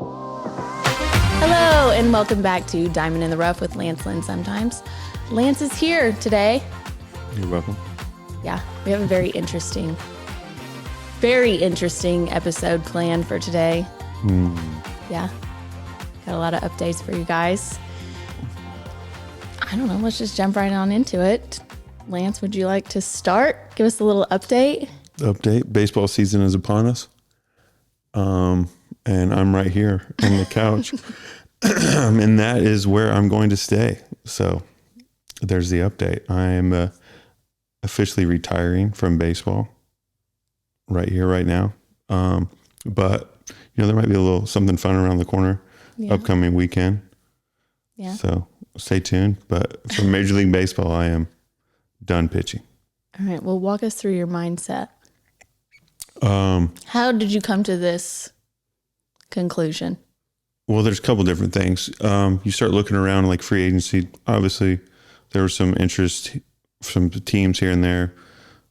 Hello, and welcome back to Dymin in the Rough with Lance Lynn sometimes. Lance is here today. You're welcome. Yeah, we have a very interesting episode planned for today. Yeah, got a lot of updates for you guys. I don't know, let's just jump right on into it. Lance, would you like to start? Give us a little update. Baseball season is upon us. And I'm right here on the couch. And that is where I'm going to stay. So there's the update. I'm officially retiring from baseball right here, right now. But, there might be a little something fun around the corner upcoming weekend. Yeah. So stay tuned. But for Major League Baseball, I am done pitching. All right. Well, walk us through your mindset. How did you come to this conclusion? Well, there's a couple different things. You start looking around like free agency. Obviously, there was some interest from teams here and there.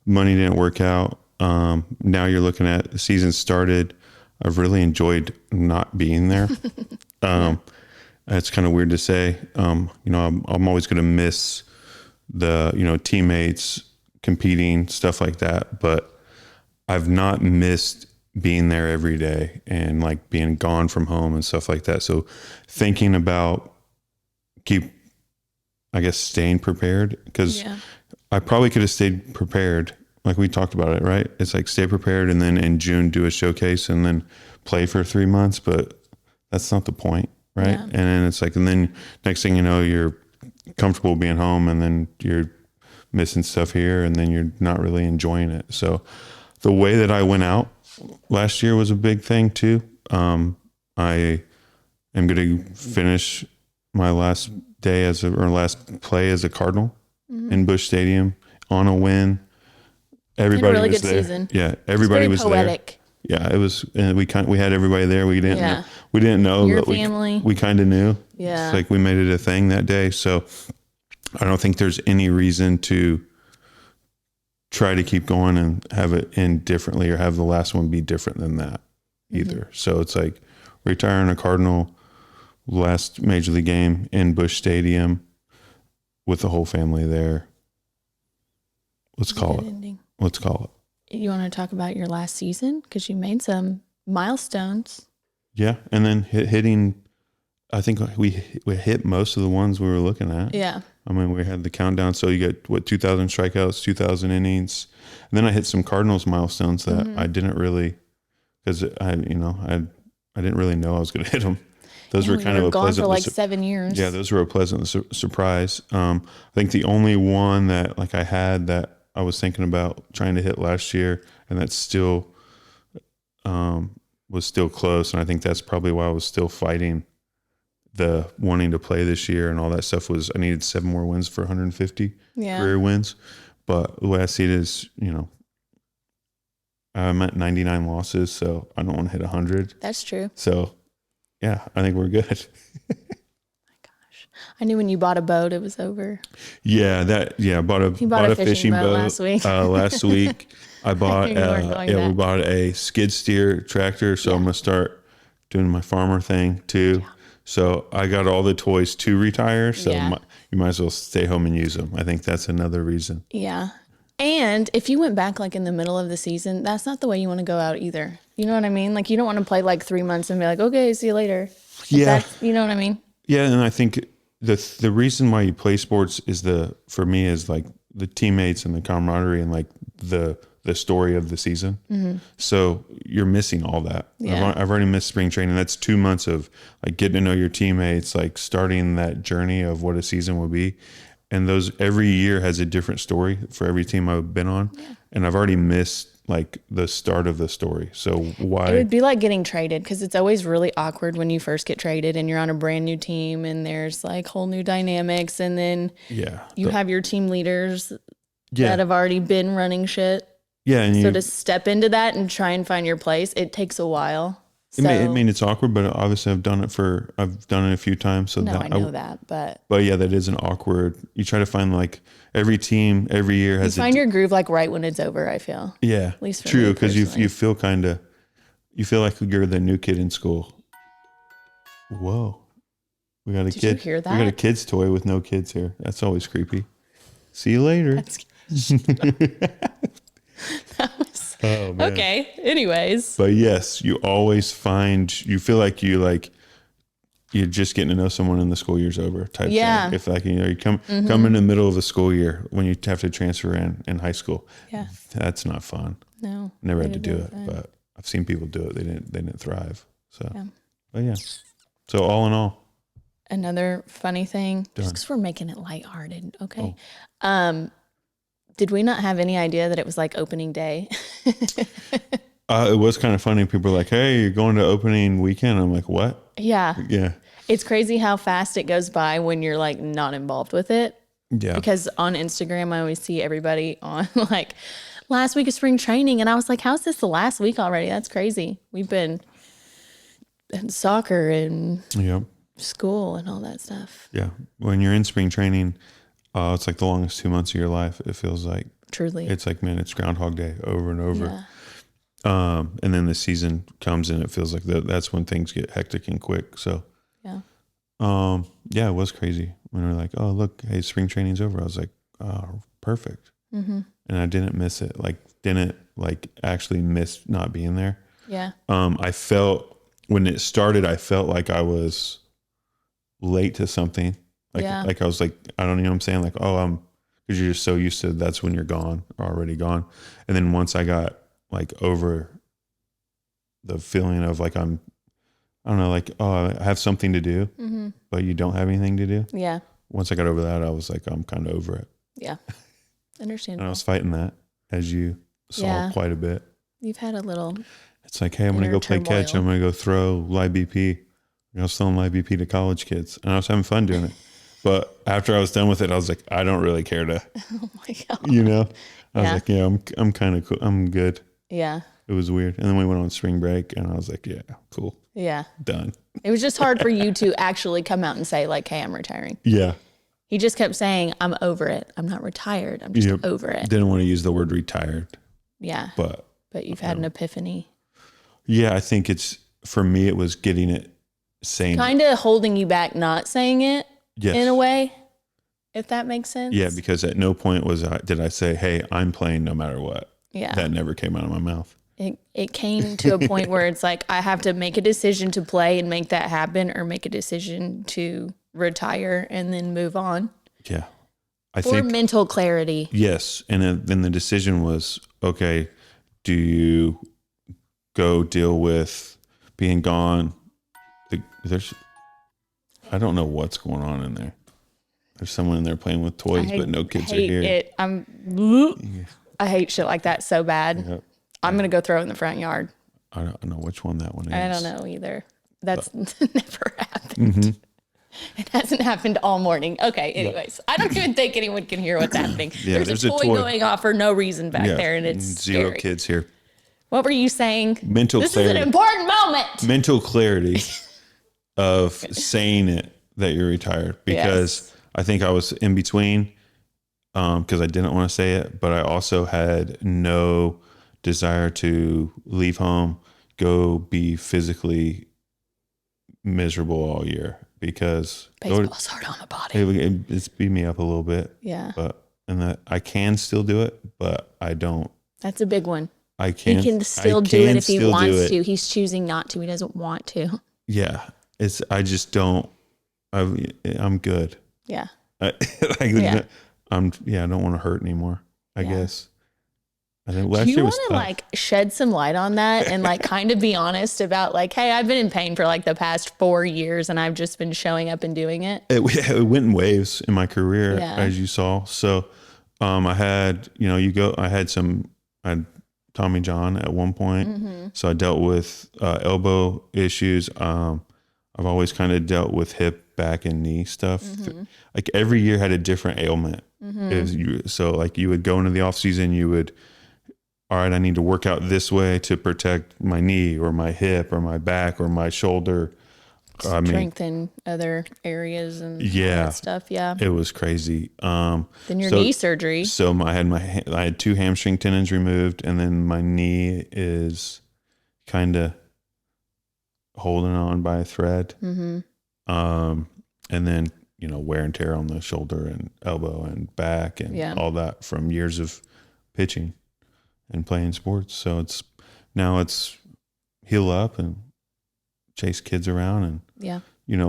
Money didn't work out. Now you're looking at the season started. I've really enjoyed not being there. It's kind of weird to say. I'm always going to miss the, teammates competing, stuff like that. But I've not missed being there every day and like being gone from home and stuff like that. So thinking about staying prepared, because I probably could have stayed prepared. Like we talked about it, right? It's like stay prepared and then in June do a showcase and then play for 3 months, but that's not the point, right? Yeah. And then it's like, and then next thing you know, you're comfortable being home and then you're missing stuff here and then you're not really enjoying it. So the way that I went out last year was a big thing too. I am going to finish my last play as a Cardinal in Busch Stadium on a win. Everybody really was good there. Season. Yeah, everybody was poetic. There. Yeah, it was. And we had everybody there. We didn't know Your that family. we kind of knew. Yeah, it's like we made it a thing that day. So I don't think there's any reason to try to keep going and have it end differently or have the last one be different than that either. So it's like retiring a Cardinal, last major league game in Busch Stadium with the whole family there. Let's call it. You want to talk about your last season? Because you made some milestones. Yeah. And then hitting, I think we hit most of the ones we were looking at. Yeah. I mean, we had the countdown. So you get 2,000 strikeouts, 2,000 innings. And then I hit some Cardinals milestones that I didn't really, because I didn't really know I was going to hit them. Those were kind of a gone pleasant, for like 7 years. Yeah, those were a pleasant surprise. I think the only one that like I had that I was thinking about trying to hit last year, and that still was still close. And I think that's probably why I was still fighting the wanting to play this year and all that stuff was I needed 7 more wins for 150 career wins. But the way I see it is, I'm at 99 losses, so I don't want to hit 100. That's true. So yeah, I think we're good. I knew when you bought a boat, it was over. Yeah, bought a fishing boat last week. Last week I bought we bought a skid steer tractor, so I'm gonna start doing my farmer thing too. Yeah. So I got all the toys to retire, so you might as well stay home and use them. I think that's another reason. Yeah. And if you went back like in the middle of the season, that's not the way you want to go out either. You know what I mean? Like you don't want to play like 3 months and be like, okay, see you later. You know what I mean? Yeah. And I think the reason why you play sports is for me is like the teammates and the camaraderie and like the story of the season. Mm-hmm. So you're missing all that. Yeah. I've already missed spring training. That's 2 months of like getting to know your teammates, like starting that journey of what a season will be. And those every year has a different story for every team I've been on. Yeah. And I've already missed like the start of the story. So why? It would be like getting traded, because it's always really awkward when you first get traded and you're on a brand new team and there's like whole new dynamics. And then you have your team leaders that have already been running shit. Yeah. And so to step into that and try and find your place, it takes a while. So, it's awkward, but obviously I've done it a few times. So I know that, but yeah, that is an awkward. You try to find like every team every year has you find your groove like right when it's over. I feel at least for true, because you feel like you're the new kid in school. Whoa. We got a Did kid. you hear that? We got a kid's toy with no kids here. That's always creepy. See you later. That was, Oh man. okay. Anyways. But yes, you always you feel like you're just getting to know someone and the school year's over type thing. If like, you come in the middle of the school year when you have to transfer in high school. Yeah. That's not fun. No. Never had to do it, but I've seen people do it. They didn't thrive. So, but yeah. So all in all. Another funny thing, just because we're making it lighthearted. Okay. Did we not have any idea that it was like opening day? It was kind of funny. People were like, hey, you're going to opening weekend. I'm like, what? Yeah. Yeah. It's crazy how fast it goes by when you're like not involved with it. Yeah. Because on Instagram, I always see everybody on like last week of spring training. And I was like, how's this the last week already? That's crazy. We've been in soccer and school and all that stuff. Yeah. When you're in spring training, it's like the longest 2 months of your life. It feels like. Truly. It's like, man, it's Groundhog Day over and over. Yeah. And then the season comes and it feels like that's when things get hectic and quick. So, it was crazy when we were like, oh, look, hey, spring training's over. I was like, oh, perfect. Mm-hmm. And I didn't miss it. Didn't actually miss not being there. Yeah. I felt when it started, I felt like I was late to something. Like I was like, I don't know what I'm saying. Like, oh, because you're just so used to that's when you're gone or already gone. And then once I got like over the feeling of like, I don't know, like, oh, I have something to do, but you don't have anything to do. Yeah. Once I got over that, I was like, I'm kind of over it. Yeah. Understandable. And I was fighting that, as you saw quite a bit. You've had a little. It's like, hey, I'm going to go play catch. I'm going to go throw live BP. I was selling live BP to college kids, and I was having fun doing it. But after I was done with it, I was like, I don't really care to, Oh my God. I was like, yeah, I'm kind of cool. I'm good. Yeah. It was weird. And then we went on spring break and I was like, yeah, cool. Yeah. Done. It was just hard for you to actually come out and say like, hey, I'm retiring. Yeah. He just kept saying, I'm over it. I'm not retired. I'm just over it. Didn't want to use the word retired. Yeah. But you've had an epiphany. Yeah. I think for me, it was getting it, saying kind of holding you back, not saying it in a way, if that makes sense. Yeah. Because at no point did I say, hey, I'm playing no matter what. Yeah. That never came out of my mouth. It came to a point where it's like, I have to make a decision to play and make that happen, or make a decision to retire and then move on. Yeah. For mental clarity. Yes. And then the decision was, okay, do you go deal with being gone? I don't know what's going on in there. There's someone in there playing with toys, but no kids are here. I hate shit like that so bad. Yep. I'm going to go throw it in the front yard. I don't know which one that one is. I don't know either. That's never happened. Mm-hmm. It hasn't happened all morning. Okay, anyways. I don't even think anyone can hear what's happening. There's a toy going off for no reason back there, and it's zero scary. Kids here. What were you saying? Mental clarity. This is an important moment. Mental clarity of saying it that you're retired, because I think I was in between because I didn't want to say it, but I also had no desire to leave home, go be physically miserable all year, because baseball's hard on the body. It's beat me up a little bit. Yeah. And that I can still do it, but I don't. That's a big one. He can still do it if he wants to. He's choosing not to. He doesn't want to. Yeah. I just don't. I'm good. Yeah. I don't want to hurt anymore, I guess. I think last year was tough. Do you want to shed some light on that and kind of be honest about hey, I've been in pain for the past 4 years and I've just been showing up and doing it? It went in waves in my career, as you saw. So I had, I had Tommy John at one point. Mm-hmm. So I dealt with elbow issues. I've always kind of dealt with hip, back, and knee stuff. Mm-hmm. Every year had a different ailment. Mm-hmm. You would go into the off season, you would, all right, I need to work out this way to protect my knee or my hip or my back or my shoulder. Strengthen other areas and all that stuff. Yeah. It was crazy. Then your knee surgery. So I had 2 hamstring tendons removed, and then my knee is kind of holding on by a thread. And then, wear and tear on the shoulder and elbow and back and all that from years of pitching and playing sports. So now it's heal up and chase kids around and,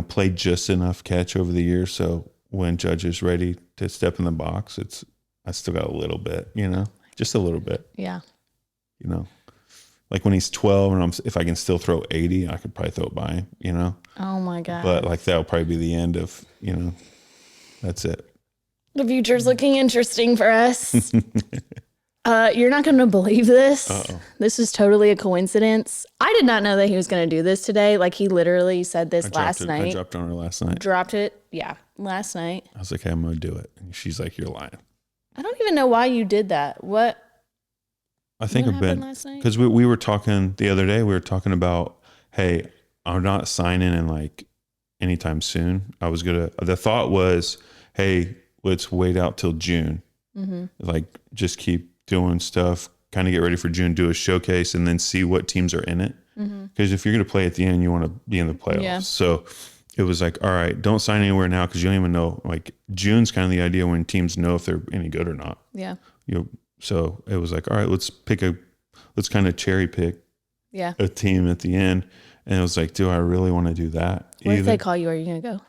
play just enough catch over the years. So when Judge is ready to step in the box, I still got a little bit, just a little bit. Yeah. Like when he's 12 and if I can still throw 80, I could probably throw it by him, Oh my God. But like that'll probably be the end of, that's it. The future's looking interesting for us. You're not going to believe this. Uh-oh. This is totally a coincidence. I did not know that he was going to do this today. Like he literally said this last night. I dropped on her last night. Dropped it. Yeah. Last night. I was like, hey, I'm going to do it. And she's like, you're lying. I don't even know why you did that. What? I think what I've been, last night? because we were talking the other day, we were talking about, hey, I'm not signing in like anytime soon. The thought was, hey, let's wait out till June. Like just keep doing stuff, kind of get ready for June, do a showcase and then see what teams are in it. Because if you're going to play at the end, you want to be in the playoffs. Yeah. So it was like, all right, don't sign anywhere now because you don't even know. Like June's kind of the idea when teams know if they're any good or not. Yeah. So it was like, all right, let's kind of cherry pick a team at the end. And it was like, do I really want to do that? What if they call you? Are you going to go?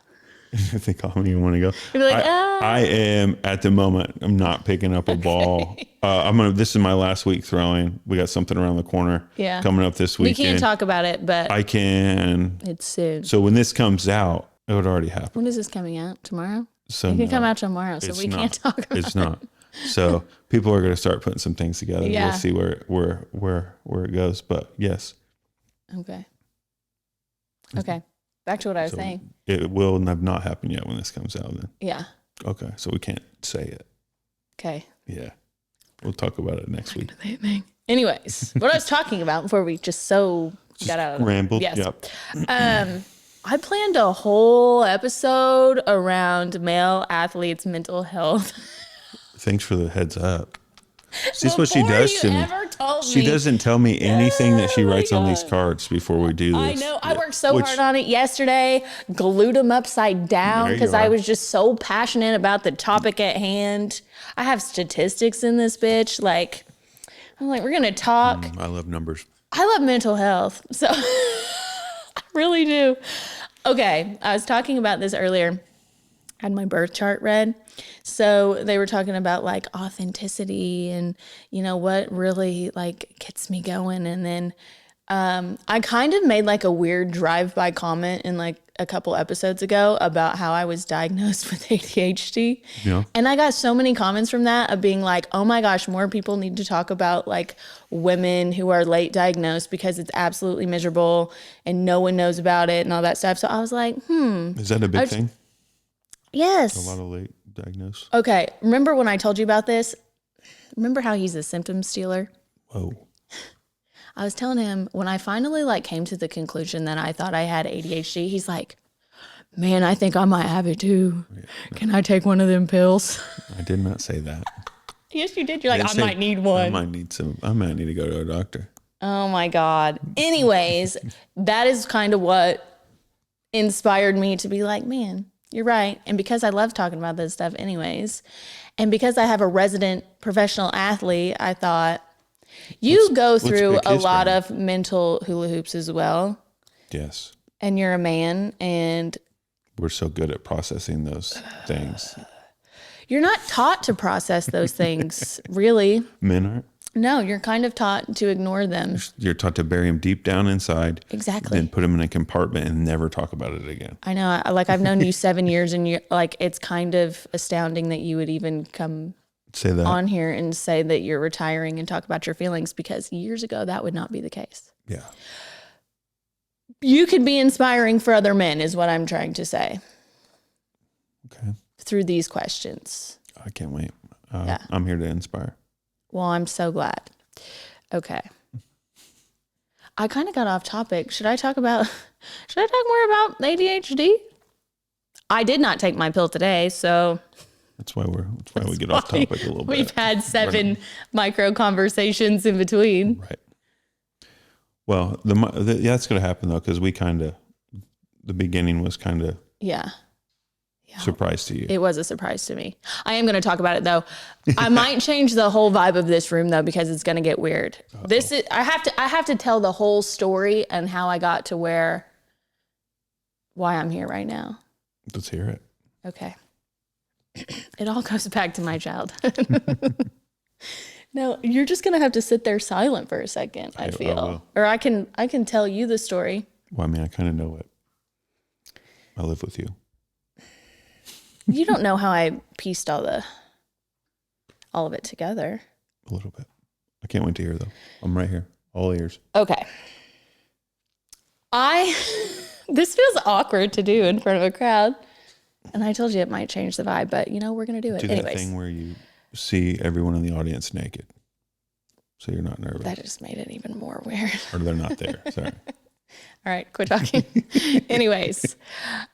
If they call me, you want to go? You'd be like, I am at the moment. I'm not picking up a ball. This is my last week throwing. We got something around the corner coming up this weekend. We can't talk about it, but I can. It's soon. So when this comes out, it would already happen. When is this coming out? Tomorrow? So it can come out tomorrow, so we can't talk about it. It's not. So people are going to start putting some things together. Yeah. We'll see where it goes. But yes. Okay. Back to what I was saying. It will have not happened yet when this comes out then. Yeah. Okay. So we can't say it. Okay. Yeah. We'll talk about it next week. Anyways, what I was talking about before we got out of rambled. Yes. Yep. I planned a whole episode around male athletes' mental health. Thanks for the heads up. See, that's what she does to me. She me. doesn't tell me anything that she writes on these cards before we do this. I know. I worked so hard on it yesterday, glued them upside down because I was just so passionate about the topic at hand. I have statistics in this bitch. Like, I'm like, we're going to talk. I love numbers. I love mental health. So I really do. Okay. I was talking about this earlier. I had my birth chart read. So they were talking about like authenticity and, what really like gets me going. And then I kind of made like a weird drive-by comment in like a couple episodes ago about how I was diagnosed with ADHD. Yeah. And I got so many comments from that of being like, oh my gosh, more people need to talk about like women who are late diagnosed because it's absolutely miserable and no one knows about it and all that stuff. So I was like, Is that a big thing? Yes. A lot of late diagnosed. Okay. Remember when I told you about this? Remember how he's a symptom stealer? Whoa. I was telling him when I finally like came to the conclusion that I thought I had ADHD, he's like, man, I think I might have it too. Yeah. Can I take one of them pills? I did not say that. Yes, you did. You're like, I might need one. I might need to go to a doctor. Oh my God. Anyways, that is kind of what inspired me to be like, man, you're right. And because I love talking about this stuff anyways, and because I have a resident professional athlete, I thought you go through a lot of mental hula hoops as well. Yes. And you're a man and we're so good at processing those things. You're not taught to process those things, really. Men aren't? No, you're kind of taught to ignore them. You're taught to bury them deep down inside. Exactly. Then put them in a compartment and never talk about it again. I know. I've known you 7 years and you're like, it's kind of astounding that you would even come say that on here and say that you're retiring and talk about your feelings because years ago that would not be the case. Yeah. You could be inspiring for other men is what I'm trying to say. Okay. Through these questions. I can't wait. I'm here to inspire. Well, I'm so glad. Okay. I kind of got off topic. Should I talk more about ADHD? I did not take my pill today, so that's why we get off topic a little bit. We've had 7 micro conversations in between. Right. Well, that's going to happen though, because the beginning was kind of surprise to you. It was a surprise to me. I am going to talk about it though. I might change the whole vibe of this room though, because it's going to get weird. Uh-oh. I have to tell the whole story and how I got to why I'm here right now. Let's hear it. Okay. It all goes back to my childhood. No, you're just going to have to sit there silent for a second, I feel. Or I can tell you the story. Well, I mean, I kind of know it. I live with you. You don't know how I pieced all of it together. A little bit. I can't wait to hear though. I'm right here. All ears. Okay. This feels awkward to do in front of a crowd. And I told you it might change the vibe, but we're going to do it. Do that thing where you see everyone in the audience naked. So you're not nervous. That just made it even more weird. Or they're not there. Sorry. All right, quit talking. Anyways,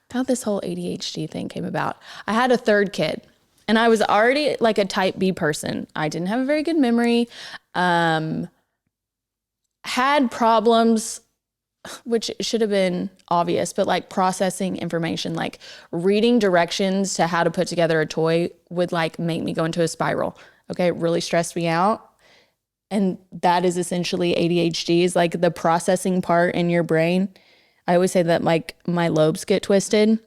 how this whole ADHD thing came about. I had a third kid and I was already like a type B person. I didn't have a very good memory. Had problems, which should have been obvious, but like processing information, like reading directions to how to put together a toy would like make me go into a spiral. Okay. It really stressed me out. And that is essentially ADHD, is like the processing part in your brain. I always say that like my lobes get twisted.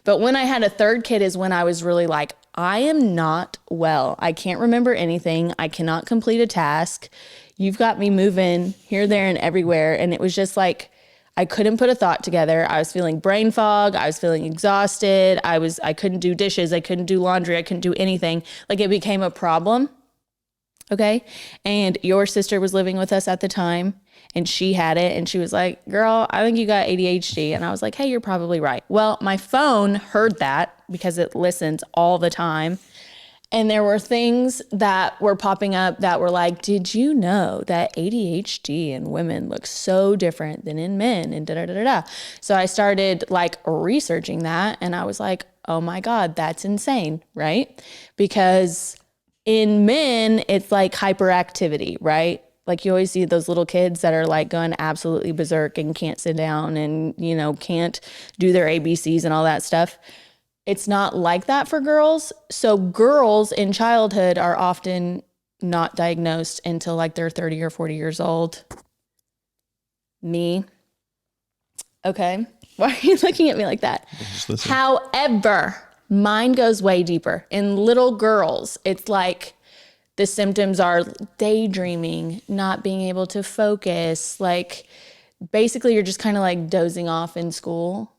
But when I had a third kid is when I was really like, I am not well. I can't remember anything. I cannot complete a task. You've got me moving here, there, and everywhere. And it was just like, I couldn't put a thought together. I was feeling brain fog. I was feeling exhausted. I couldn't do dishes. I couldn't do laundry. I couldn't do anything. Like it became a problem. Okay. And your sister was living with us at the time and she had it and she was like, girl, I think you got ADHD. And I was like, hey, you're probably right. Well, my phone heard that because it listens all the time. And there were things that were popping up that were like, did you know that ADHD in women looks so different than in men and da da da da da. So I started like researching that and I was like, oh my God, that's insane, right? Because in men, it's like hyperactivity, right? Like you always see those little kids that are like going absolutely berserk and can't sit down and, can't do their ABCs and all that stuff. It's not like that for girls. So girls in childhood are often not diagnosed until like they're 30 or 40 years old. Me. Okay. Why are you looking at me like that? However, mine goes way deeper. In little girls, it's like the symptoms are daydreaming, not being able to focus. Like basically you're just kind of like dozing off in school.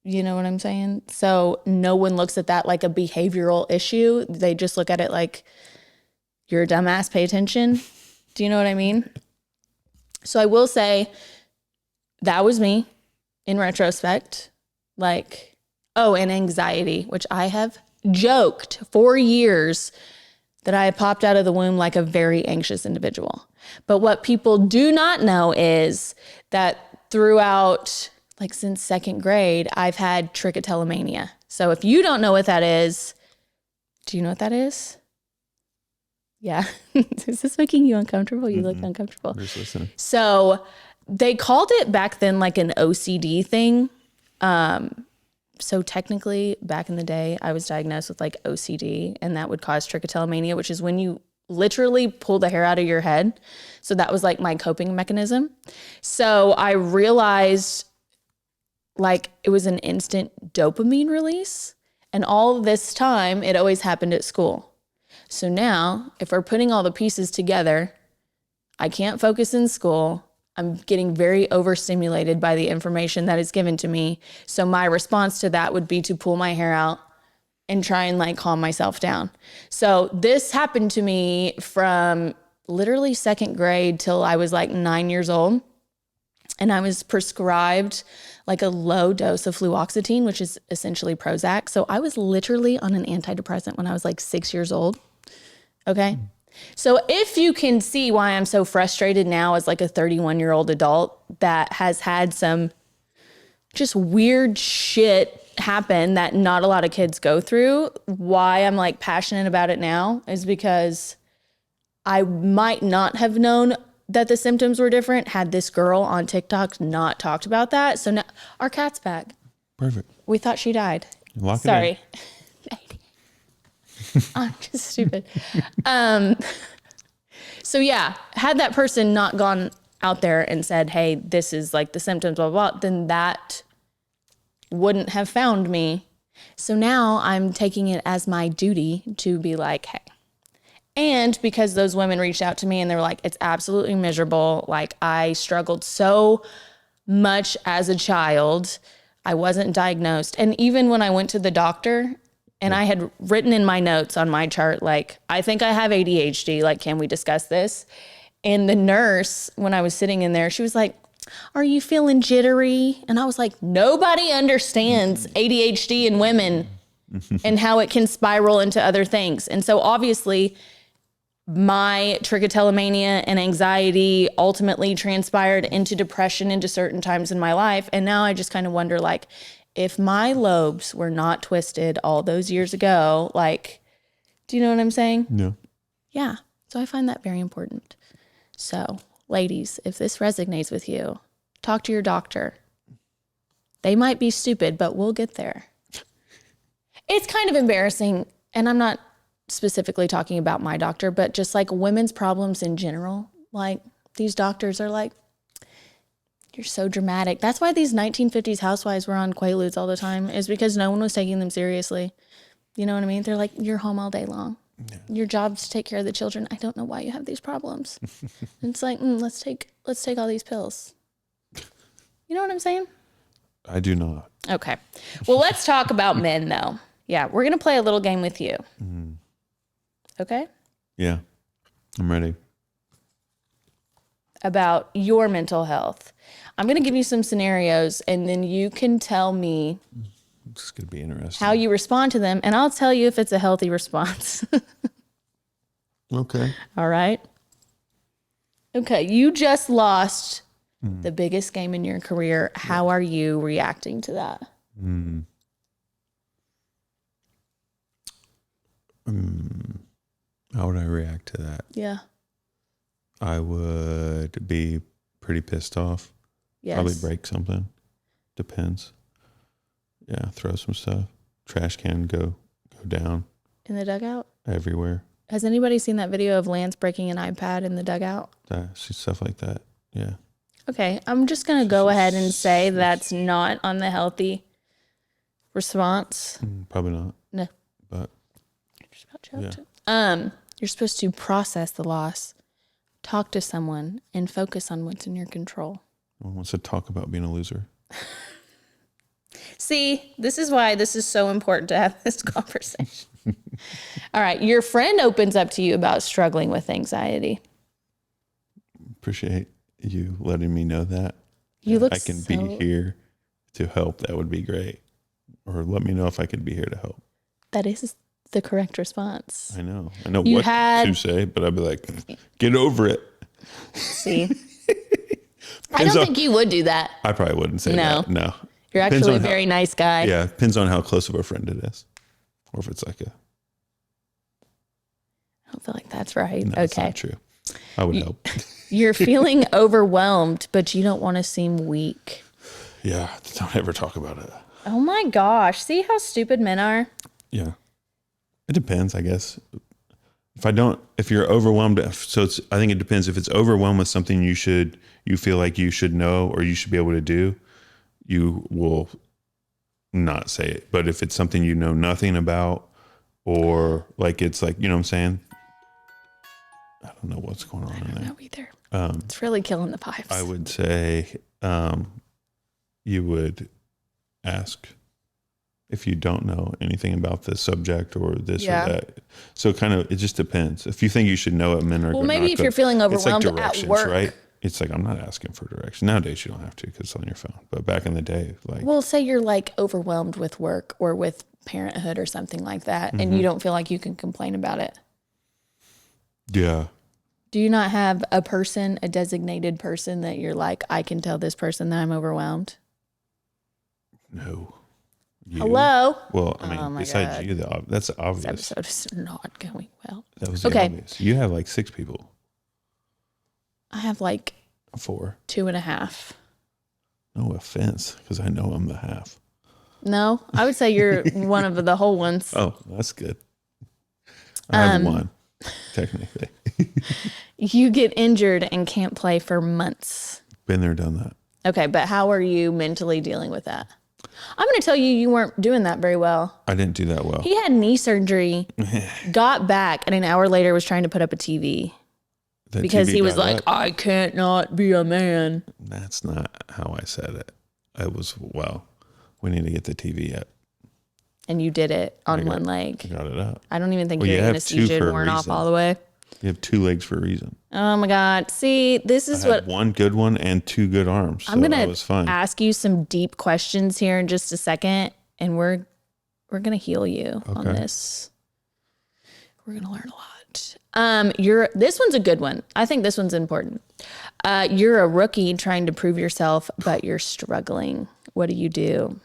You know what I'm saying? So no one looks at that like a behavioral issue. They just look at it like you're a dumbass, pay attention. Do you know what I mean? So I will say that was me in retrospect. Like, oh, and anxiety, which I have joked for years that I popped out of the womb like a very anxious individual. But what people do not know is that throughout like since second grade, I've had trichotillomania. So if you don't know what that is, do you know what that is? Yeah. Is this making you uncomfortable? You look uncomfortable. Just listen. So they called it back then like an OCD thing. So technically back in the day, I was diagnosed with like OCD and that would cause trichotillomania, which is when you literally pull the hair out of your head. So that was like my coping mechanism. So I realized like it was an instant dopamine release. And all this time, it always happened at school. So now, if we're putting all the pieces together, I can't focus in school. I'm getting very overstimulated by the information that is given to me. So my response to that would be to pull my hair out and try and like calm myself down. So this happened to me from literally second grade till I was like 9 years old. And I was prescribed like a low dose of fluoxetine, which is essentially Prozac. So I was literally on an antidepressant when I was like 6 years old. Okay. So if you can see why I'm so frustrated now as like a 31-year-old adult that has had some just weird shit happen that not a lot of kids go through, why I'm like passionate about it now is because I might not have known that the symptoms were different had this girl on TikTok not talked about that. So now our cat's back. Perfect. We thought she died. Lock Sorry. it I'm just stupid. So yeah, had that person not gone out there and said, hey, this is like the symptoms, blah, blah, blah, then that wouldn't have found me. So now I'm taking it as my duty to be like, hey. And because those women reached out to me and they were like, it's absolutely miserable. Like I struggled so much as a child. I wasn't diagnosed. And even when I went to the doctor and I had written in my notes on my chart, like, I think I have ADHD. Like, can we discuss this? And the nurse, when I was sitting in there, she was like, are you feeling jittery? And I was like, nobody understands ADHD in women and how it can spiral into other things. And so obviously my trichotillomania and anxiety ultimately transpired into depression into certain times in my life. And now I just kind of wonder, like, if my lobes were not twisted all those years ago, like, do you know what I'm saying? No. Yeah. So I find that very important. So, ladies, if this resonates with you, talk to your doctor. They might be stupid, but we'll get there. It's kind of embarrassing, and I'm not specifically talking about my doctor, but just like women's problems in general. Like, these doctors are like, you're so dramatic. That's why these 1950s housewives were on Quaaludes all the time, is because no one was taking them seriously. You know what I mean? They're like, you're home all day long. Yeah. Your job's to take care of the children. I don't know why you have these problems. It's like, let's take all these pills. You know what I'm saying? I do not. Okay. Well, let's talk about men though. Yeah. We're going to play a little game with you. Mm. Okay. Yeah. I'm ready. About your mental health. I'm going to give you some scenarios and then you can tell me this could be interesting how you respond to them. And I'll tell you if it's a healthy response. Okay. All right. Okay. You just lost the biggest game in your career. How are you reacting to that? How would I react to that? Yeah. I would be pretty pissed off. Yes. Probably break something. Depends. Yeah, throw some stuff. Trash can go down. In the dugout? Everywhere. Has anybody seen that video of Lance breaking an iPad in the dugout? Stuff like that. Yeah. Okay, I'm just going to go ahead and say that's not on the healthy response. Probably not. No. But just about joked. You're supposed to process the loss, talk to someone, and focus on what's in your control. No one wants to talk about being a loser. See, this is why this is so important to have this conversation. All right, your friend opens up to you about struggling with anxiety. Appreciate you letting me know that. You look I can be here to help. That would be great. Or let me know if I could be here to help. That is the correct response. I know what to say, but I'd be like, get over it. See? I don't think you would do that. I probably wouldn't say that. No. You're actually a very nice guy. Yeah. Depends on how close of a friend it is. Or if it's like I don't feel like that's right. No, okay. That's not true. I would help. You're feeling overwhelmed, but you don't want to seem weak. Yeah. Don't ever talk about it. Oh my gosh. See how stupid men are? Yeah. It depends, I guess. If you're overwhelmed, I think it depends. If it's overwhelmed with something you feel like you should know or you should be able to do, you will not say it. But if it's something you know nothing about, or like, it's like, you know what I'm saying? I don't know what's going on in there. I don't know either. It's really killing the pipes. I would say you would ask if you don't know anything about this subject or this or that. So it just depends. If you think you should know it, men are. Well, maybe if you're feeling overwhelmed at work, right? It's like, I'm not asking for direction. Nowadays you don't have to because it's on your phone. But back in the day, like, well, say you're like overwhelmed with work or with parenthood or something like that, and you don't feel like you can complain about it. Yeah. Do you not have a designated person that you're like, I can tell this person that I'm overwhelmed? No. You? Hello? Well, I mean, besides God. You, that's obvious. This episode is not going well. That was obvious. You have like 6 people. I have like 4. 2.5. No offense, because I know I'm the half. No, I would say you're one of the whole ones. Oh, that's good. I have 1, technically. You get injured and can't play for months. Been there, done that. Okay, but how are you mentally dealing with that? I'm going to tell you, you weren't doing that very well. I didn't do that well. He had knee surgery, got back, and an hour later was trying to put up a TV. Because he was like, I can't not be a man. That's not how I said it. I was, well, we need to get the TV up. And you did it on one leg. I got it up. I don't even think your anesthesia had worn off all the way. You have 2 legs for a reason. Oh my God. See, this is what. 1 good one and 2 good arms. I'm going to ask you some deep questions here in just a second. And we're going to heal you on this. We're going to learn a lot. This one's a good one. I think this one's important. You're a rookie trying to prove yourself, but you're struggling. What do you do?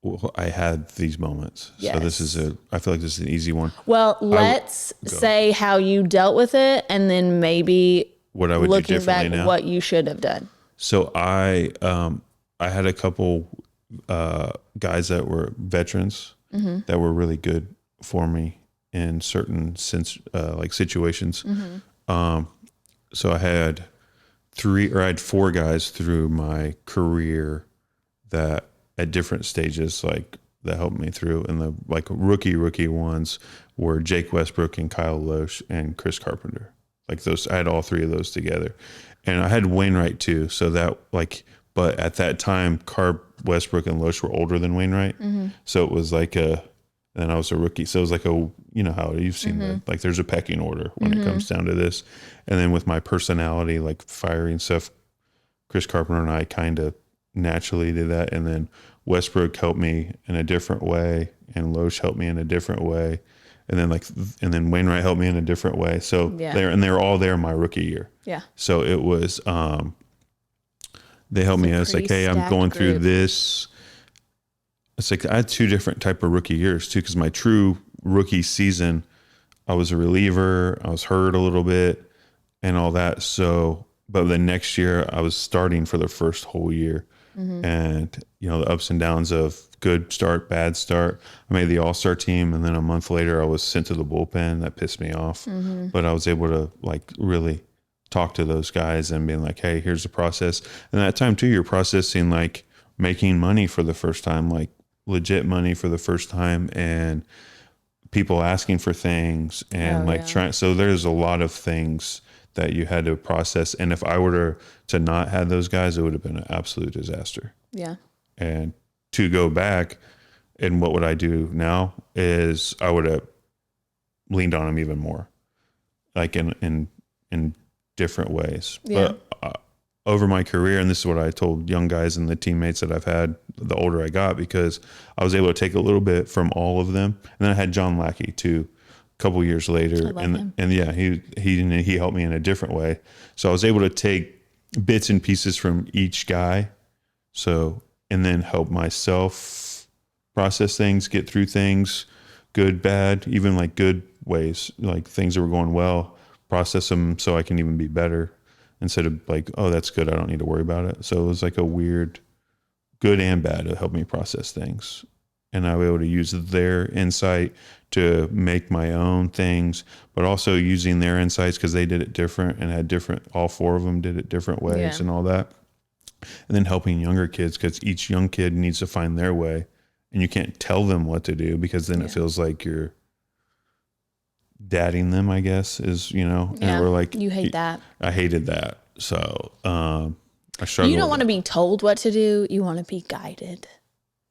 Well, I had these moments. Yes. So this is I feel like this is an easy one. Well, let's say how you dealt with it, and then maybe what I would do differently now. What you should have done. So I had a couple guys that were veterans that were really good for me in certain situations. So I had 4 guys through my career that at different stages, like that helped me through. And the like rookie ones were Jake Westbrook and Kyle Loesch and Chris Carpenter. Like those, I had all 3 of those together, and I had Wainwright too. So that but at that time, Westbrook and Loesch were older than Wainwright. So it was like and I was a rookie. So it was like you know how you've seen that, like there's a pecking order when it comes down to this. And then with my personality, like firing stuff, Chris Carpenter and I kind of naturally did that. And then Westbrook helped me in a different way, and Loesch helped me in a different way. And then Wainwright helped me in a different way. So they were all there my rookie year. Yeah. So it was, they helped me. I was like, hey, I'm going through this. It's like I had 2 different type of rookie years too, because my true rookie season, I was a reliever, I was hurt a little bit and all that. So, but the next year I was starting for the first whole year, and you know, the ups and downs of good start, bad start. I made the all-star team, and then a month later I was sent to the bullpen. That pissed me off, but I was able to like really talk to those guys and being like, hey, here's the process. And at that time too, you're processing like making money for the first time, like legit money for the first time, and people asking for things and trying. So there's a lot of things that you had to process. And if I were to not have those guys, it would have been an absolute disaster. Yeah. And to go back, and what would I do now is I would have leaned on them even more, like in different ways. Yeah. But over my career, and this is what I told young guys and the teammates that I've had the older I got, because I was able to take a little bit from all of them. And then I had John Lackey too, a couple years later. And yeah, he helped me in a different way. So I was able to take bits and pieces from each guy. So, and then help myself process things, get through things, good, bad, even like good ways, like things that were going well, process them so I can even be better, instead of like, oh, that's good, I don't need to worry about it. So it was like a weird, good and bad, to help me process things. And I was able to use their insight to make my own things, but also using their insights because they did it different and had different, all 4 of them did it different ways and all that. And then helping younger kids, because each young kid needs to find their way, and you can't tell them what to do, because then it feels like you're dadding them, I guess, is, you know, and we're like, you hate that. I hated that. So, I struggled. You don't want to be told what to do. You want to be guided.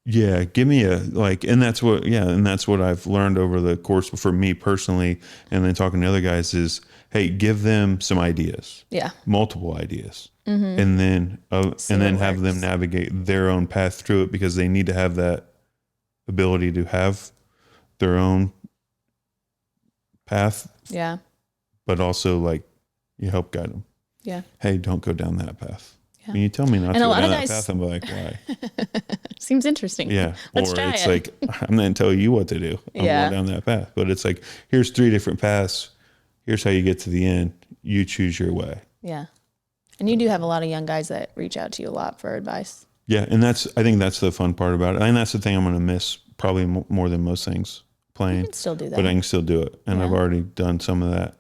Yeah. Give me and that's what I've learned over the course for me personally. And then talking to other guys is, hey, give them some ideas. Yeah. Multiple ideas. Mm-hmm. And then have them navigate their own path through it, because they need to have that ability to have their own path. Yeah. But also, like, you help guide them. Yeah. Hey, don't go down that path. Yeah. When you tell me not to go down that path, I'm like, why? Seems interesting. Yeah. Let's try it. Like, I'm going to tell you what to do. I'm going down that path. But it's like, here's 3 different paths. here's how you get to the end. You choose your way. Yeah. And you do have a lot of young guys that reach out to you a lot for advice. Yeah. And I think that's the fun part about it. And that's the thing I'm going to miss probably more than most things playing. You can still do that. But I can still do it. And I've already done some of that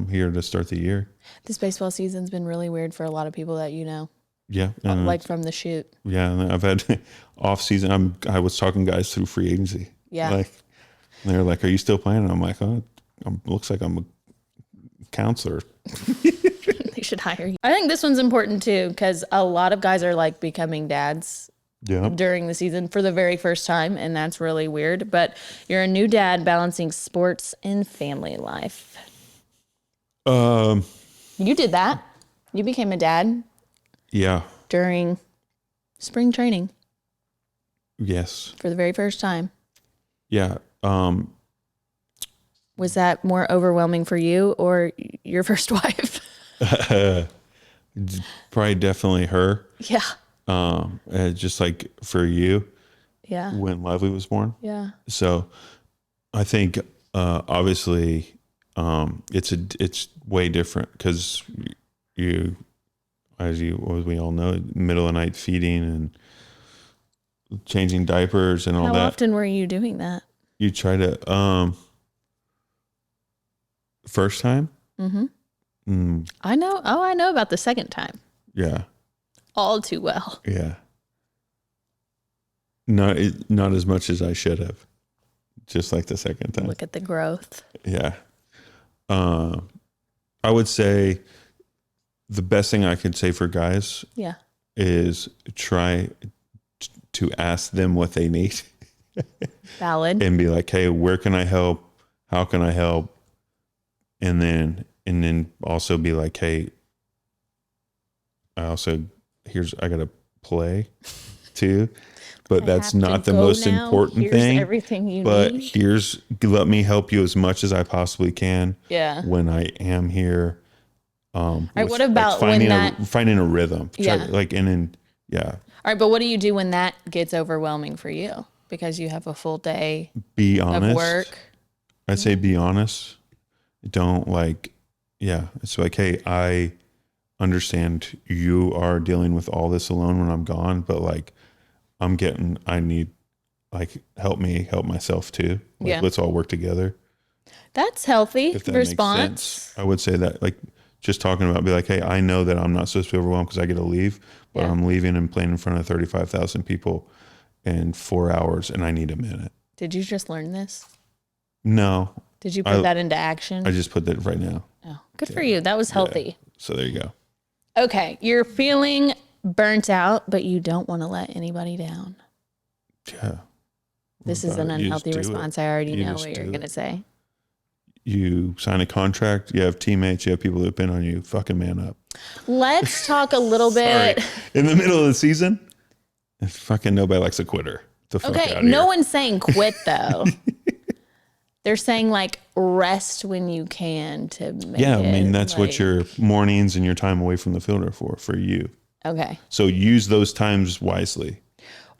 here to start the year. This baseball season's been really weird for a lot of people that you know. Yeah. Like from the shoot. Yeah. And I've had off season. I was talking guys through free agency. Yeah. Like, they're like, are you still playing? And I'm like, oh, looks like I'm a counselor. They should hire you. I think this one's important too, because a lot of guys are like becoming dads during the season for the very first time. And that's really weird. But you're a new dad balancing sports and family life. You did that. You became a dad. Yeah. During spring training. Yes. For the very first time. Yeah. Was that more overwhelming for you or your first wife? Probably definitely her. Yeah. Just like for you. Yeah. When Lively was born. Yeah. So I think obviously it's way different because as we all know, middle of the night feeding and changing diapers and all that. How often were you doing that? You try to first time? Mm-hmm. I know. Oh, I know about the second time. Yeah. All too well. Yeah. Not as much as I should have. Just like the second time. Look at the growth. Yeah. I would say the best thing I could say for guys is try to ask them what they need. Valid. And be like, hey, where can I help? How can I help? And then also be like, hey, I gotta play too. But that's not the most important thing. Everything you need. Let me help you as much as I possibly can. Yeah. When I am here. All right. What about finding a rhythm? Yeah. Yeah. All right. But what do you do when that gets overwhelming for you? Because you have a full day be honest, of work. I'd say be honest. Don't it's like, hey, I understand you are dealing with all this alone when I'm gone, but like I need help me help myself too. Let's all work together. That's healthy if that response. Makes sense. I would say that just talking about be like, hey, I know that I'm not supposed to be overwhelmed because I get to leave, but I'm leaving and playing in front of 35,000 people in 4 hours and I need a minute. Did you just learn this? No. Did you put that into action? I just put that right now. Oh, good for you. That was healthy. Yeah. So there you go. Okay. You're feeling burnt out, but you don't want to let anybody down. Yeah. This is an unhealthy response. I already know what you're going to say. You sign a contract, you have teammates, you have people that depend on you. Fucking man up. Let's talk a little bit. In the middle of the season, fucking nobody likes a quitter. Okay, no one's saying quit though. They're saying rest when you can to make it. I mean, that's what your mornings and your time away from the field are for you. Okay. So use those times wisely.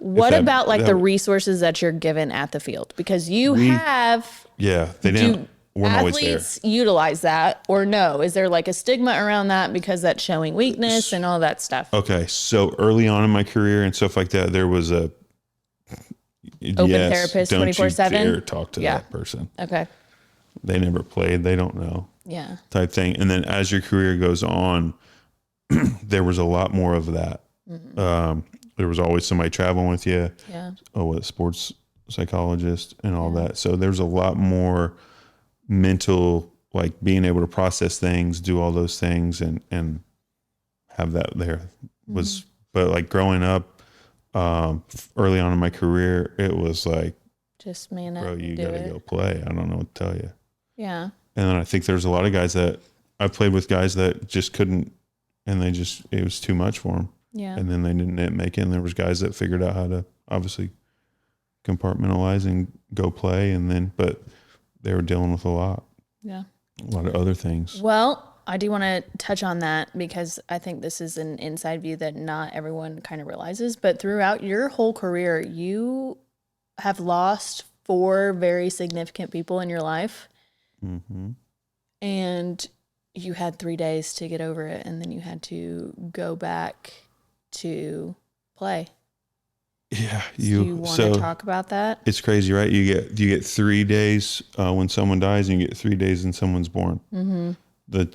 What about the resources that you're given at the field? Because have... Yeah, they didn't... We're always there. Athletes utilize that or no? Is there a stigma around that because that's showing weakness and all that stuff? Okay, so early on in my career and stuff like that, there was a open therapist 24/7. Don't you dare talk to that person. Okay. They never played. They don't know. Yeah. Type thing. And then as your career goes on, there was a lot more of that. Mm-hmm. There was always somebody traveling with you. Yeah. A sports psychologist and all that. So there's a lot more mental, being able to process things, do all those things and have that there was, but growing up, early on in my career, it was just man up, bro, you got to go play. I don't know what to tell you. Yeah. And then I think there's a lot of guys that I played with guys that just couldn't, and it was too much for them. Yeah. And then they didn't make it. And there was guys that figured out how to obviously compartmentalize and go play. But they were dealing with a lot of other things. Well, I do want to touch on that because I think this is an inside view that not everyone kind of realizes. But throughout your whole career, you have lost 4 very significant people in your life. Mm-hmm. and you had 3 days to get over it, and then you had to go back to play. Yeah. Do you want to talk about that? It's crazy, right? You get 3 days when someone dies, and you get 3 days when someone's born. Mm-hmm. The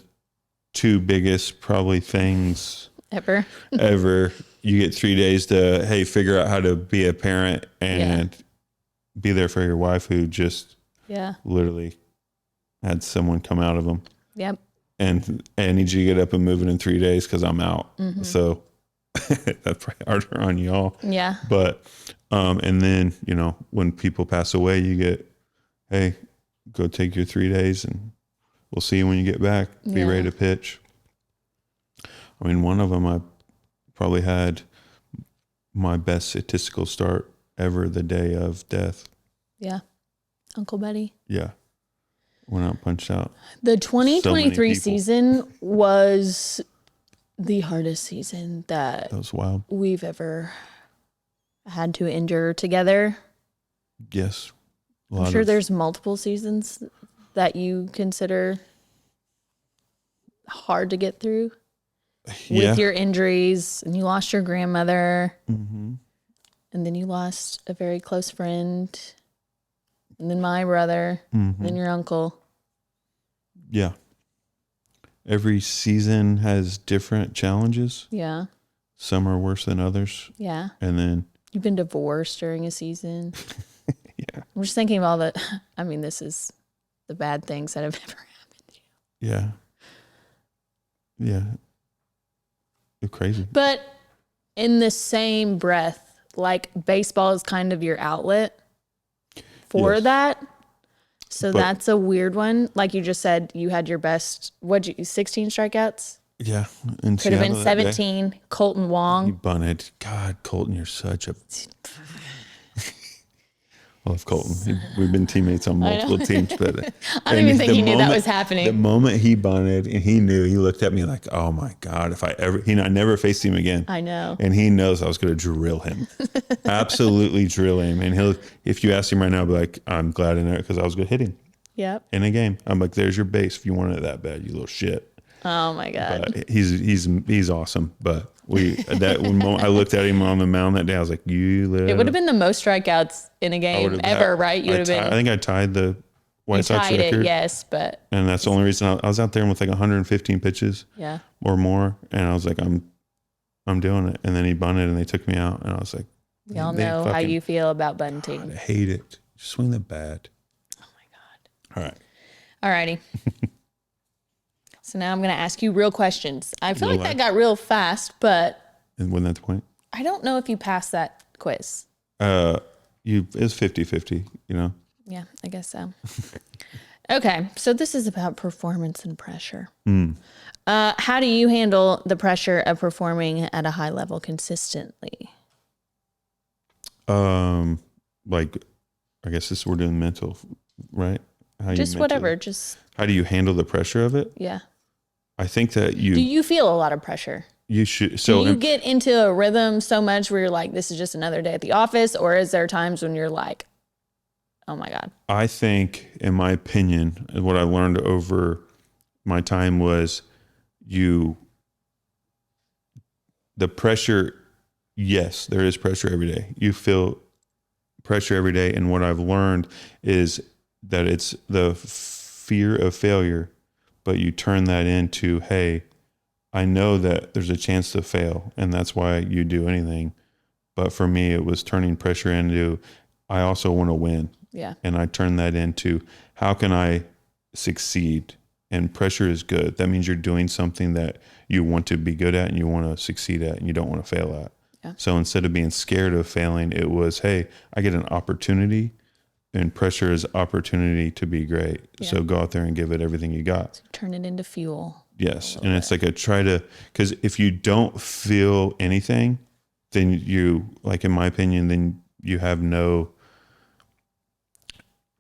two biggest probably things ever. You get 3 days to, hey, figure out how to be a parent and be there for your wife who just literally had someone come out of them. Yep. And I need you to get up and move it in 3 days because I'm out. Mm-hmm. So that's probably harder on y'all. Yeah. But, and then, you know, when people pass away, you get, hey, go take your 3 days and we'll see you when you get back. Be ready to pitch. I mean, one of them, I probably had my best statistical start ever the day of death. Yeah. Uncle Betty. Yeah. Went out, punched out. The 2023 season was the hardest season that was wild. We've ever had to endure together. Yes. I'm sure there's multiple seasons that you consider hard to get through with your injuries, and you lost your grandmother, and then you lost a very close friend, and then my brother, and then your uncle. Yeah. Every season has different challenges. Yeah. Some are worse than others. Yeah. And then you've been divorced during a season. Yeah. I'm just thinking of all the, I mean, this is the bad things that have ever happened to you. Yeah. Yeah. You're crazy. But in the same breath, like baseball is kind of your outlet for that. So that's a weird one. Like you just said, you had your best, 16 strikeouts? Yeah. Could have been 17. Colton Wong. You bunted. God, Colton, you're such a... I love Colton. We've been teammates on multiple teams. But I don't even think he knew that was happening. The moment he bunted and he knew, he looked at me like, oh my God, I never faced him again. I know. And he knows I was going to drill him. Absolutely drill him. And if you ask him right now, be like, I'm glad in there because I was going to hit him. Yep. In a game. I'm like, there's your base if you want it that bad, you little shit. Oh my God. But he's awesome. But when I looked at him on the mound that day, I was like, it would have been the most strikeouts in a game ever, right? You would have been. I think I tied the White Sox record. Yes, but. And that's the only reason I was out there with like 115 pitches. Yeah. Or more. And I was like, I'm doing it. And then he bunted and they took me out. And I was like, y'all know how you feel about bunting. God, I hate it. Just swing the bat. Oh my God. All right. All righty. So now I'm going to ask you real questions. I feel like that got real fast, but... And wasn't that the point? I don't know if you passed that quiz. It's 50-50, you know? Yeah, I guess so. Okay, so this is about performance and pressure. How do you handle the pressure of performing at a high level consistently? Like, I guess we're doing mental, right? How do you handle the pressure of it? Yeah. I think that Do you feel a lot of pressure? You should. So do you get into a rhythm so much where you're like, this is just another day at the office? Or is there times when you're like, oh my God? I think, in my opinion, what I learned over my time was the pressure. Yes, there is pressure every day. You feel pressure every day. And what I've learned is that it's the fear of failure, but you turn that into, hey, I know that there's a chance to fail, and that's why you do anything. But for me, it was turning pressure into, I also want to win. Yeah. And I turned that into, how can I succeed? And pressure is good. That means you're doing something that you want to be good at and you want to succeed at and you don't want to fail at. Yeah. So instead of being scared of failing, it was, hey, I get an opportunity, and pressure is opportunity to be great. Yeah. So go out there and give it everything you got. So turn it into fuel. Yes. And it's like because if you don't feel anything, then you, like in my opinion, then you have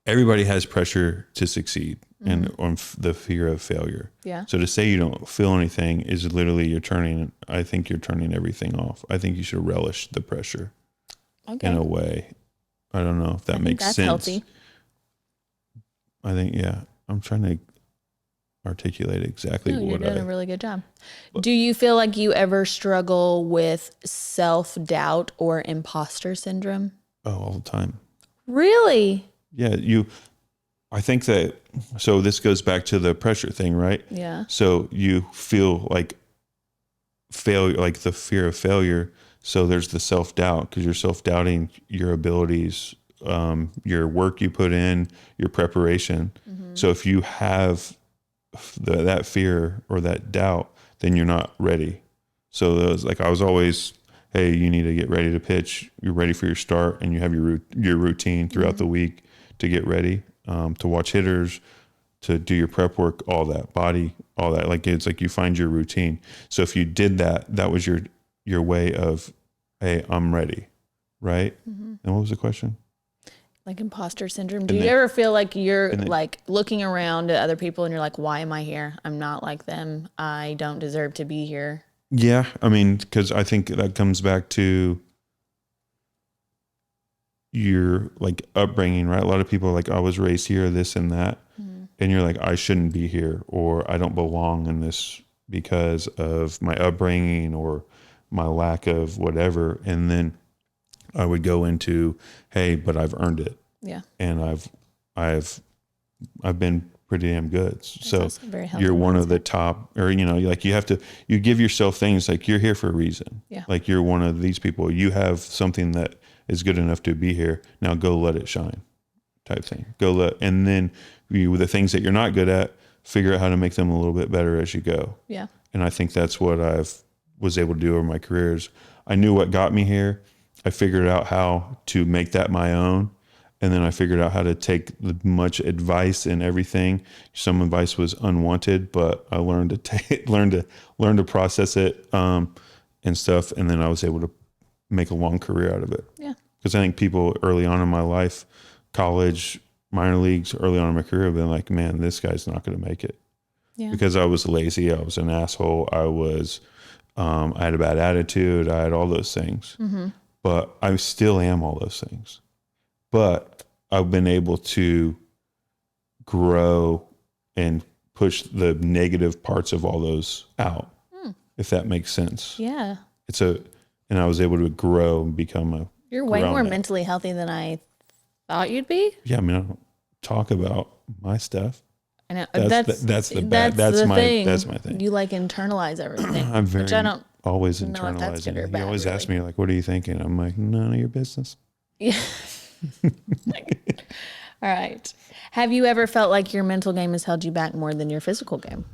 everybody has pressure to succeed and on the fear of failure. Yeah. So to say you don't feel anything is literally I think you're turning everything off. I think you should relish the pressure in a way. I don't know if that makes sense. Healthy. I think, yeah. I'm trying to articulate exactly No, you're what doing a really good job. Do you feel like you ever struggle with self-doubt or imposter syndrome? all the time. Really? Yeah, I think that, so this goes back to the pressure thing, right? Yeah. So you feel like failure, like the fear of failure. So there's the self-doubt because you're self-doubting your abilities, your work you put in, your preparation. So if you have that fear or that doubt, then you're not ready. So it was like, I was always, hey, you need to get ready to pitch. You're ready for your start, and you have your routine throughout the week to get ready, to watch hitters, to do your prep work, all that body, all that. Like, it's like you find your routine. So if you did that, that was your way of, hey, I'm ready, right? And what was the question? Like imposter syndrome. Do you ever feel like you're like looking around at other people and you're like, why am I here? I'm not like them. I don't deserve to be here. Yeah. I mean, because I think that comes back to your like upbringing, right? A lot of people are like, I was raised here, this and that. And you're like, I shouldn't be here, or I don't belong in this because of my upbringing or my lack of whatever. And then I would go into, hey, but I've earned it. Yeah. And I've been pretty damn good. So Very you're one mindset. of the top, or, like you give yourself things like you're here for a reason. Yeah. Like you're one of these people. You have something that is good enough to be here. Now go let it shine, type thing. And then the things that you're not good at, figure out how to make them a little bit better as you go. Yeah. And I think that's what was able to do over my careers. I knew what got me here. I figured out how to make that my own. And then I figured out how to take much advice and everything. Some advice was unwanted, but I learned to process it, and stuff. And then I was able to make a long career out of it. Yeah. Because I think people early on in my life, college, minor leagues, early on in my career, have been like, man, this guy's not going to make it. Yeah. Because I was lazy. I was an asshole. I had a bad attitude. I had all those things. But I still am all those things. But I've been able to grow and push the negative parts of all those out, if that makes sense. Yeah. And I was able to grow and become You're way more mentally healthy than I thought you'd be. Yeah, I mean, I don't talk about my stuff. I know That's my thing. You like internalize everything. I'm very which I don't always know if that's good or internalizing. bad, You always really. ask me like, "What are you thinking?" I'm like, "None of your business." Yeah. All right. Have you ever felt like your mental game has held you back more than your physical game?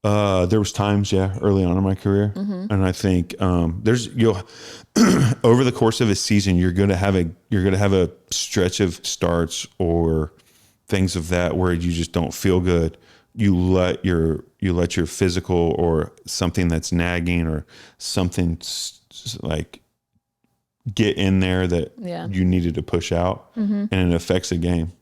There was times, early on in my career, and I think you'll over the course of a season, you're gonna have a stretch of starts or things of that where you just don't feel good. You let your physical or something that's nagging or something like get in there that you needed to push out, and it affects the game.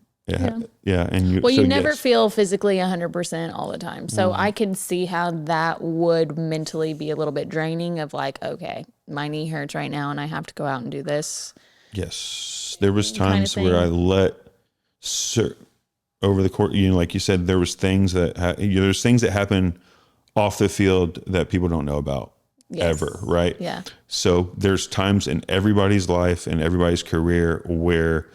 Yeah. And you never feel physically 100% all the time. So I can see how that would mentally be a little bit draining of like, okay, my knee hurts right now and I have to go out and do this. Yes. There was times where I let over the court, like you said, there was things that there's things that happen off the field that people don't know about ever. Right. Yeah. So there's times in everybody's life and everybody's career where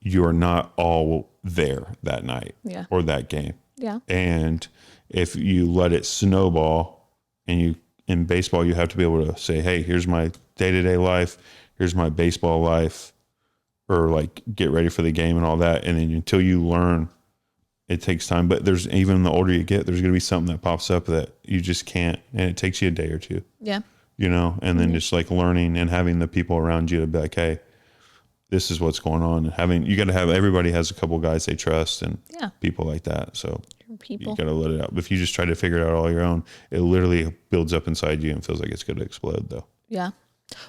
you're not all there that night or that game. Yeah. And if you let it snowball, and in baseball, you have to be able to say, hey, here's my day-to-day life. Here's my baseball life, or like get ready for the game and all that. And then until you learn, it takes time. But there's, even the older you get, there's going to be something that pops up that you just can't, and it takes you a day or two. Yeah. And then just like learning and having the people around you to be like, hey, this is what's going on. And you got to have, everybody has a couple guys they trust and people like that. So you got to let it out. But if you just try to figure it out all your own, it literally builds up inside you and feels like it's going to explode though. Yeah.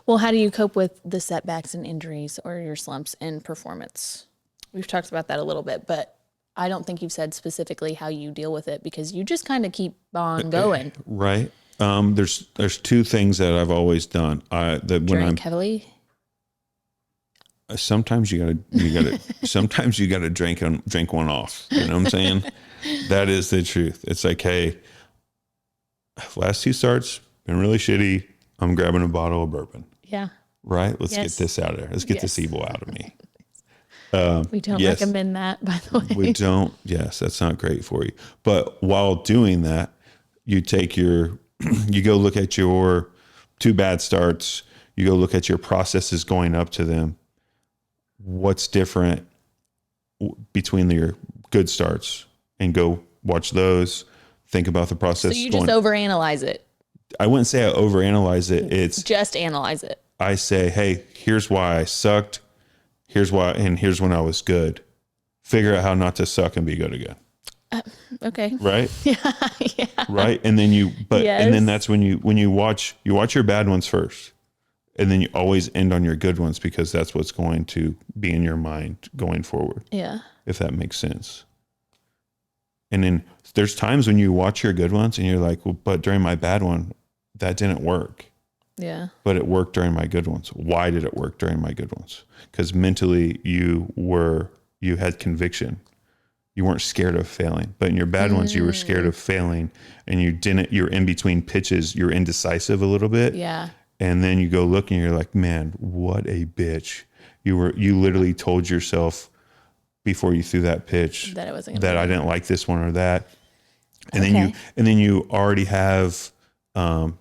Well, how do you cope with the setbacks and injuries or your slumps in performance? We've talked about that a little bit, but I don't think you've said specifically how you deal with it, because you just kind of keep on going. Right. There's two things that I've always done. Drink heavily? Sometimes sometimes you gotta drink one off. You know what I'm saying? That is the truth. It's like, hey, last 2 starts been really shitty. I'm grabbing a bottle of bourbon. Yeah. Right. Let's get this out of there. Let's get this evil out of me. We don't recommend that, by the way. We don't. Yes, that's not great for you. But while doing that, you go look at your 2 bad starts. You go look at your processes going up to them. What's different between your good starts, and go watch those. Think about the process. So you just overanalyze it. I wouldn't say I overanalyze it. It's just analyze it. I say, hey, here's why I sucked. Here's why, and here's when I was good. Figure out how not to suck and be good again. Okay. Right. Yeah. Right. And then and then that's when you watch your bad ones first. And then you always end on your good ones, because that's what's going to be in your mind going forward. Yeah. If that makes sense. And then there's times when you watch your good ones and you're like, well, but during my bad one, that didn't work. Yeah. But it worked during my good ones. Why did it work during my good ones? Because mentally you had conviction. You weren't scared of failing. But in your bad ones, you were scared of failing, and you're in between pitches. You're indecisive a little bit. Yeah. And then you go look and you're like, man, what a bitch. You literally told yourself before you threw that pitch that it wasn't that I didn't like this one or that. And then you already have, what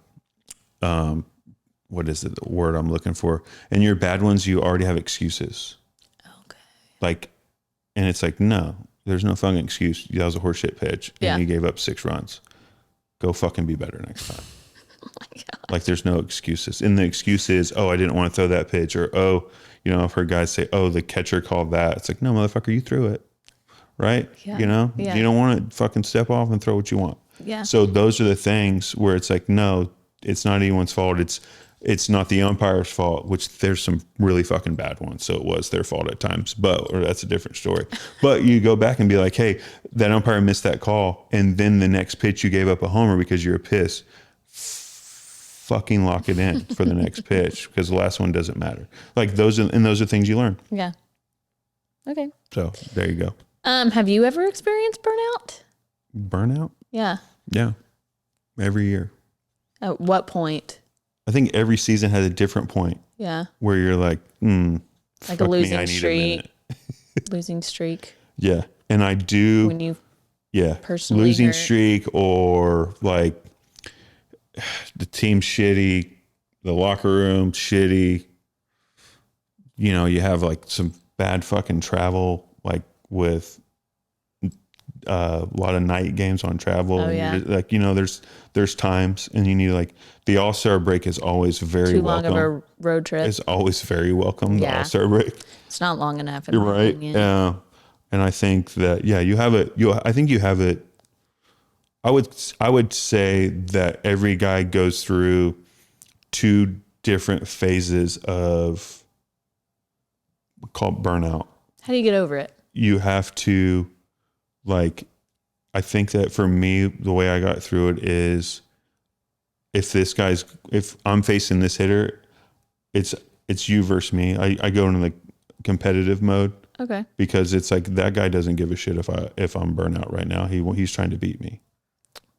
is the word I'm looking for? In your bad ones, you already have excuses. Okay. Like, and it's like, no, there's no fucking excuse. That was a horseshit pitch, and you gave up 6 runs. Go fucking be better next time. Oh my God. Like, there's no excuses. And the excuse is, oh, I didn't want to throw that pitch, or, oh, I've heard guys say, oh, the catcher called that. It's like, no, motherfucker, you threw it. Right? Yeah. You don't want to fucking step off and throw what you want. Yeah. So those are the things where it's like, no, it's not anyone's fault. It's not the umpire's fault, which there's some really fucking bad ones. So it was their fault at times, or that's a different story. But you go back and be like, hey, that umpire missed that call. And then the next pitch you gave up a homer because you're pissed. Fucking lock it in for the next pitch, because the last one doesn't matter. Like those are things you learn. Yeah. Okay. So there you go. Have you ever experienced burnout? Burnout? Yeah. Yeah. Every year. At what point? I think every season has a different point. Yeah. Where you're like, like a losing streak. Losing streak. Yeah. And I do. When you personally losing hurt. streak, or like the team's shitty, the locker room shitty. You have like some bad fucking travel, like with a lot of night games on travel. Oh, yeah. Like, there's times, and you need, like, the All-Star break is always very welcome. Too long of a road trip. It's always very welcome, the All-Star break. It's not long enough. You're right. Yeah. And I think that, you have it. I think you have it. I would say that every guy goes through 2 different phases of called burnout. How do you get over it? You have to, like, I think that for me, the way I got through it is, if I'm facing this hitter, it's you versus me. I go into the competitive mode. Okay. Because it's like, that guy doesn't give a shit if I'm burnout right now. He's trying to beat me.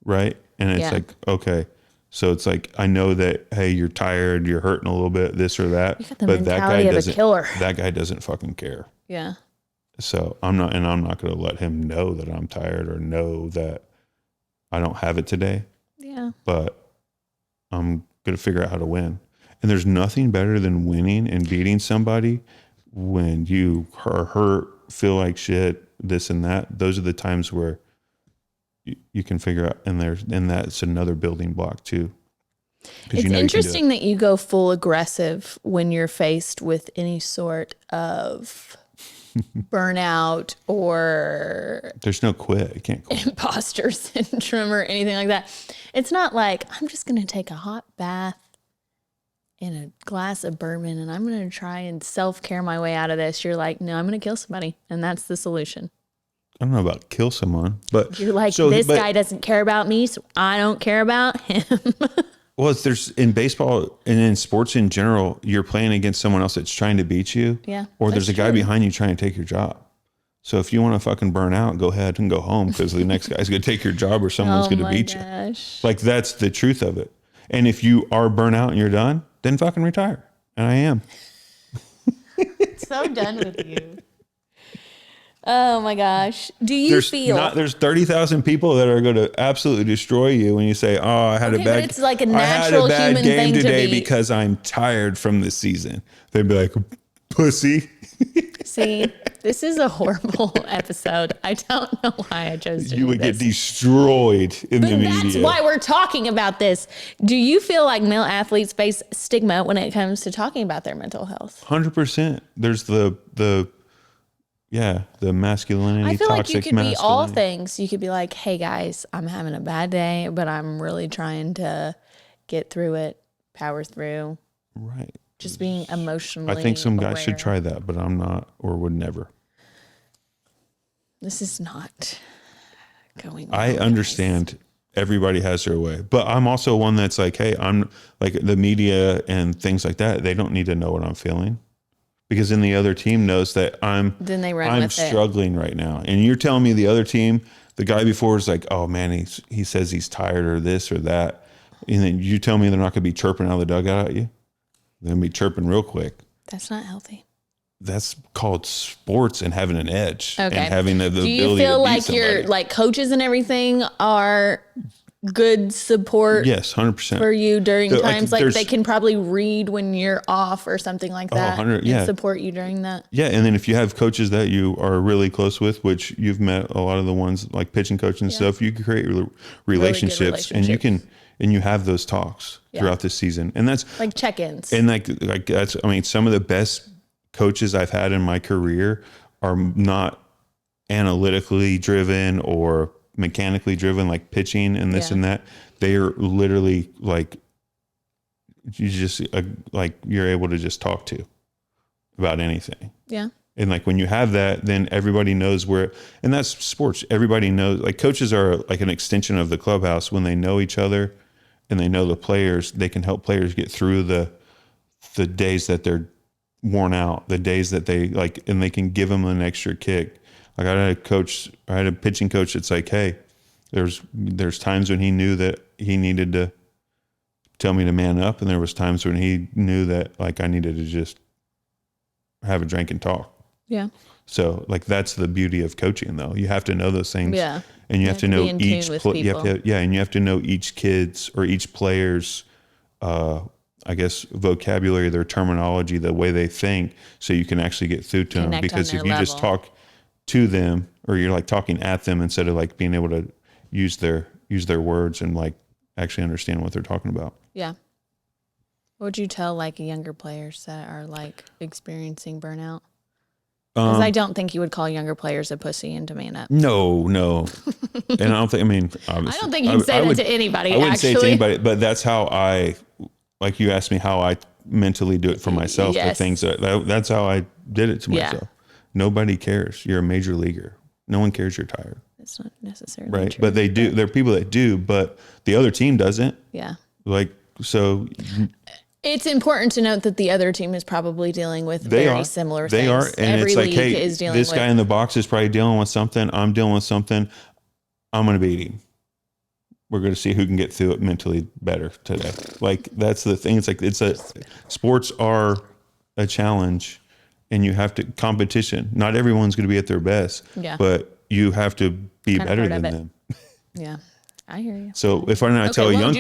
Right. And it's like, okay. So it's like, I know that, hey, you're tired, you're hurting a little bit, this or that. You got the mentality of a killer. That guy doesn't fucking care. Yeah. So I'm not going to let him know that I'm tired, or know that I don't have it today. Yeah. But I'm going to figure out how to win. And there's nothing better than winning and beating somebody when you are hurt, feel like shit, this and that. Those are the times where you can figure out, and that's another building block too. It's interesting that you go full aggressive when you're faced with any sort of burnout or there's no quit. You can't quit. Imposter syndrome or anything like that. It's not like, I'm just going to take a hot bath in a glass of bourbon and I'm going to try and self-care my way out of this. You're like, no, I'm going to kill somebody. And that's the solution. I don't know about kill someone, but you're like, this guy doesn't care about me, so I don't care about him. Well, there's in baseball and in sports in general, you're playing against someone else that's trying to beat you. Yeah. Or there's a guy behind you trying to take your job. So if you want to fucking burn out, go ahead and go home because the next guy's going to take your job or someone's going to beat you. Like that's the truth of it. And if you are burnt out and you're done, then fucking retire. And I am. So done with you. Oh my gosh. Do you feel there's 30,000 people that are going to absolutely destroy you when you say, "Oh, I had a bad it's like a natural human game thing today to be because I'm tired from this season." They'd be like, "Pussy." See, this is a horrible episode. I don't know why I chose to do this. You would get destroyed in the media. That's why we're talking about this. Do you feel like male athletes face stigma when it comes to talking about their mental health? 100%. There's the masculinity. I feel like you toxic could be all masculinity. things. You could be like, hey guys, I'm having a bad day, but I'm really trying to get through it, power through. Right. Just being emotionally I think some guys aware. should try that, but I'm not or would never. This is not going well, I understand everybody has their way, but I'm also one that's like, hey, I'm like the media and things like that. They don't need to know what I'm feeling because then the other team knows that I'm struggling right now. And you're telling me the other team, the guy before is like, oh man, he says he's tired or this or that. And then you tell me they're not going to be chirping out of the dugout at you. They're going to be chirping real quick. That's not healthy. That's called sports and having an edge and Okay. having the ability to Do you feel beat like somebody. your like coaches and everything are good support Yes, 100%. for you during Like, times like there's- they can probably read when you're off or something like that 100, yeah. and support you during that? Yeah, and then if you have coaches that you are really close with, which you've met a lot of the ones like pitching coach and stuff, you can create relationships, and you can and you have those talks throughout the season, and that's Like check-ins. and like that's I mean some of the best coaches I've had in my career are not analytically driven or mechanically driven like pitching and this and that. They are literally like you just like you're able to just talk to about anything. Yeah. And like when you have that, then everybody knows where, and that's sports. Everybody knows, like coaches are like an extension of the clubhouse. When they know each other and they know the players, they can help players get through the days that they're worn out, the days that they like, and they can give them an extra kick. Like I had a pitching coach that's like, hey, there's times when he knew that he needed to tell me to man up. And there was times when he knew that like I needed to just have a drink and talk. Yeah. So like that's the beauty of coaching though. You have to know those things. Yeah. And you have to know each you have to, and you have to know each kid's or each player's I guess vocabulary, their terminology, the way they think, so you can actually get through to them. Because if you just talk to them or you're like talking at them instead of like being able to use their words and like actually understand what they're talking about. Yeah. What would you tell like younger players that are like experiencing burnout? Because I don't think you would call younger players a pussy and to man up. No. And I don't think, I mean, I don't think you'd say that to anybody. I wouldn't actually say it to anybody, but that's how like you asked me how I mentally do it for myself. Yes. The things that's how I did it to myself. Nobody cares. You're a major leaguer. No one cares you're tired. It's not necessarily right. true. But they do. There are people that do, but the other team doesn't. Yeah. Like, so. It's important to note that the other team is probably dealing with very similar things. They are. And Every it's like, league hey, is dealing this with guy in the box is probably dealing with something. I'm dealing with something. I'm going to beat him. We're going to see who can get through it mentally better today. Like, that's the thing. It's like, sports are a challenge and you have to competition. Not everyone's going to be at their best, but you have to be better than them. Yeah. I hear you. So if I tell a young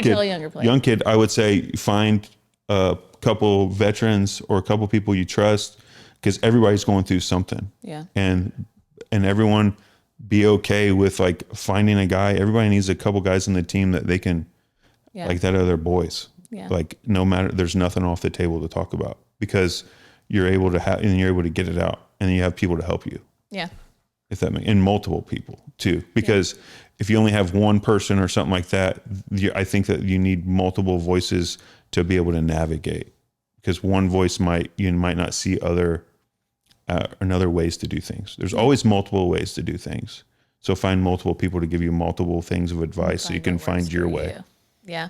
kid, I would say find a couple veterans or a couple people you trust, because everybody's going through something. Yeah. And everyone be okay with like finding a guy. Everybody needs a couple guys in the team that they can, like that are their boys. Yeah. Like no matter, there's nothing off the table to talk about because you're able to have, and you're able to get it out and you have people to help you. Yeah. If that makes, and multiple people too, because if you only have one person or something like that, I think that you need multiple voices to be able to navigate, because one voice you might not see other ways to do things. There's always multiple ways to do things. So find multiple people to give you multiple things of advice so you can find your way. Yeah.